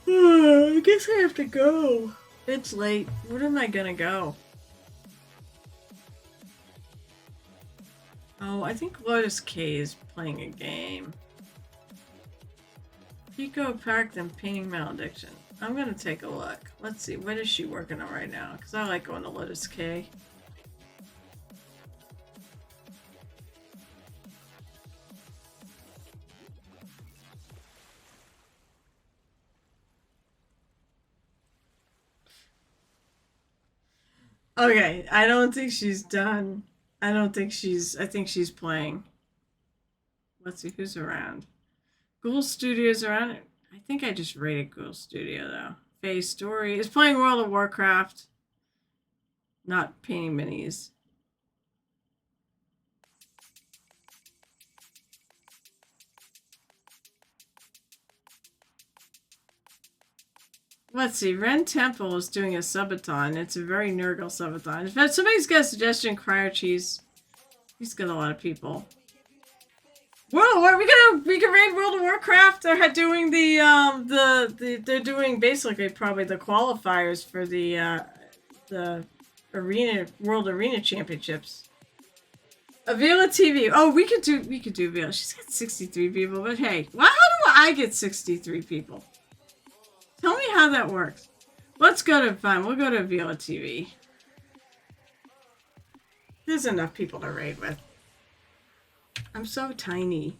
I guess I have to go. It's late. Where am I gonna go? Oh, I think Lotus K is playing a game. Pico Park, then Painting Malediction. I'm gonna take a look. Let's see, what is she working on right now? Because I like going to Lotus K. Okay, I don't think she's done. I think she's playing. Let's see, who's around? Ghoul Studio's around. I think I just rated Ghoul Studio, though. Faye Story is playing World of Warcraft. Not painting minis. Let's see, Ren Temple is doing a subathon. It's a very Nurgle subathon. If somebody's got a suggestion, Cryo Cheese. He's got a lot of people. World of War, we can raid World of Warcraft. They're doing they're doing basically probably the qualifiers for the World Arena Championships. Avila TV. Oh, we could do Avila. She's got 63 people, but hey, how do I get 63 people? Tell me how that works. Let's go to fine. We'll go to Avila TV. There's enough people to raid with. I'm so tiny.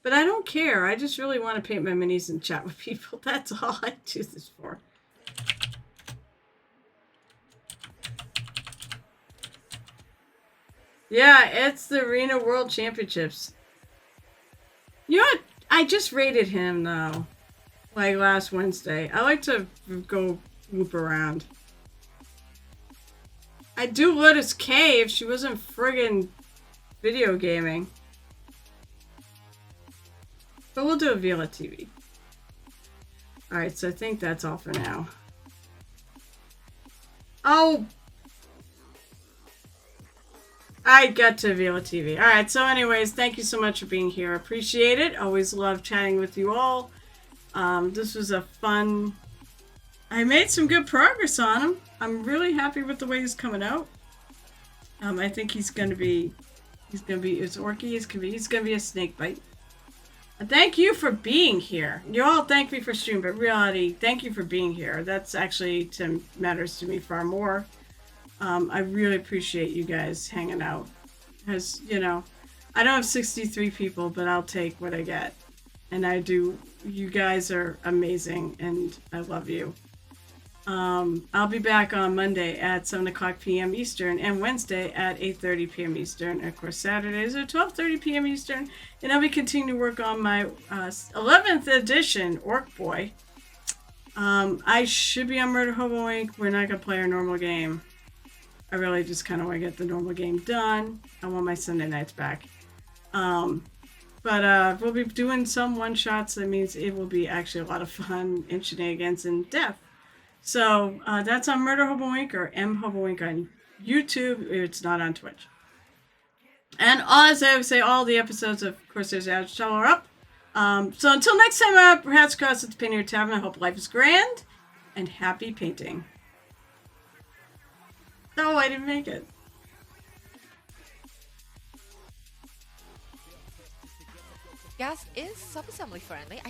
But I don't care. I just really want to paint my minis and chat with people. That's all I do this for. Yeah, it's the Arena World Championships. You know what? I just rated him, though. Like last Wednesday. I like to go whoop around. I'd do Lotus K if she wasn't friggin' video gaming. But we'll do a Vila TV. Alright, so I think that's all for now. Oh! I got to Vila TV. Alright, so anyways, thank you so much for being here. Appreciate it. Always love chatting with you all. This was a fun... I made some good progress on him. I'm really happy with the way he's coming out. I think he's gonna be as orky as can be. He's gonna be a snake bite. Thank you for being here. You all thank me for streaming, but reality, thank you for being here. That's actually matters to me far more. I really appreciate you guys hanging out. Because, you know, I don't have 63 people, but I'll take what I get. And I do. You guys are amazing, and I love you. I'll be back on Monday at 7 o'clock p.m. Eastern and Wednesday at 8:30 p.m. Eastern. And of course, Saturdays at 12:30 p.m. Eastern. And I'll be continuing to work on my 11th edition Orc Boy. I should be on Murder Hobo Inc. We're not going to play our normal game. I really just kind of want to get the normal game done. I want my Sunday nights back. But we'll be doing some one-shots. That means it will be actually a lot of fun and shenanigans and death. So that's on Murder Hobo Inc. or M Hobo Inc. on YouTube. It's not on Twitch. And as I would say, all the episodes of Corsairs Out Shell are up. So until next time, perhaps across at the Pioneer Tavern, I hope life is grand and happy painting. No, I didn't make it. Gas is sub-assembly friendly.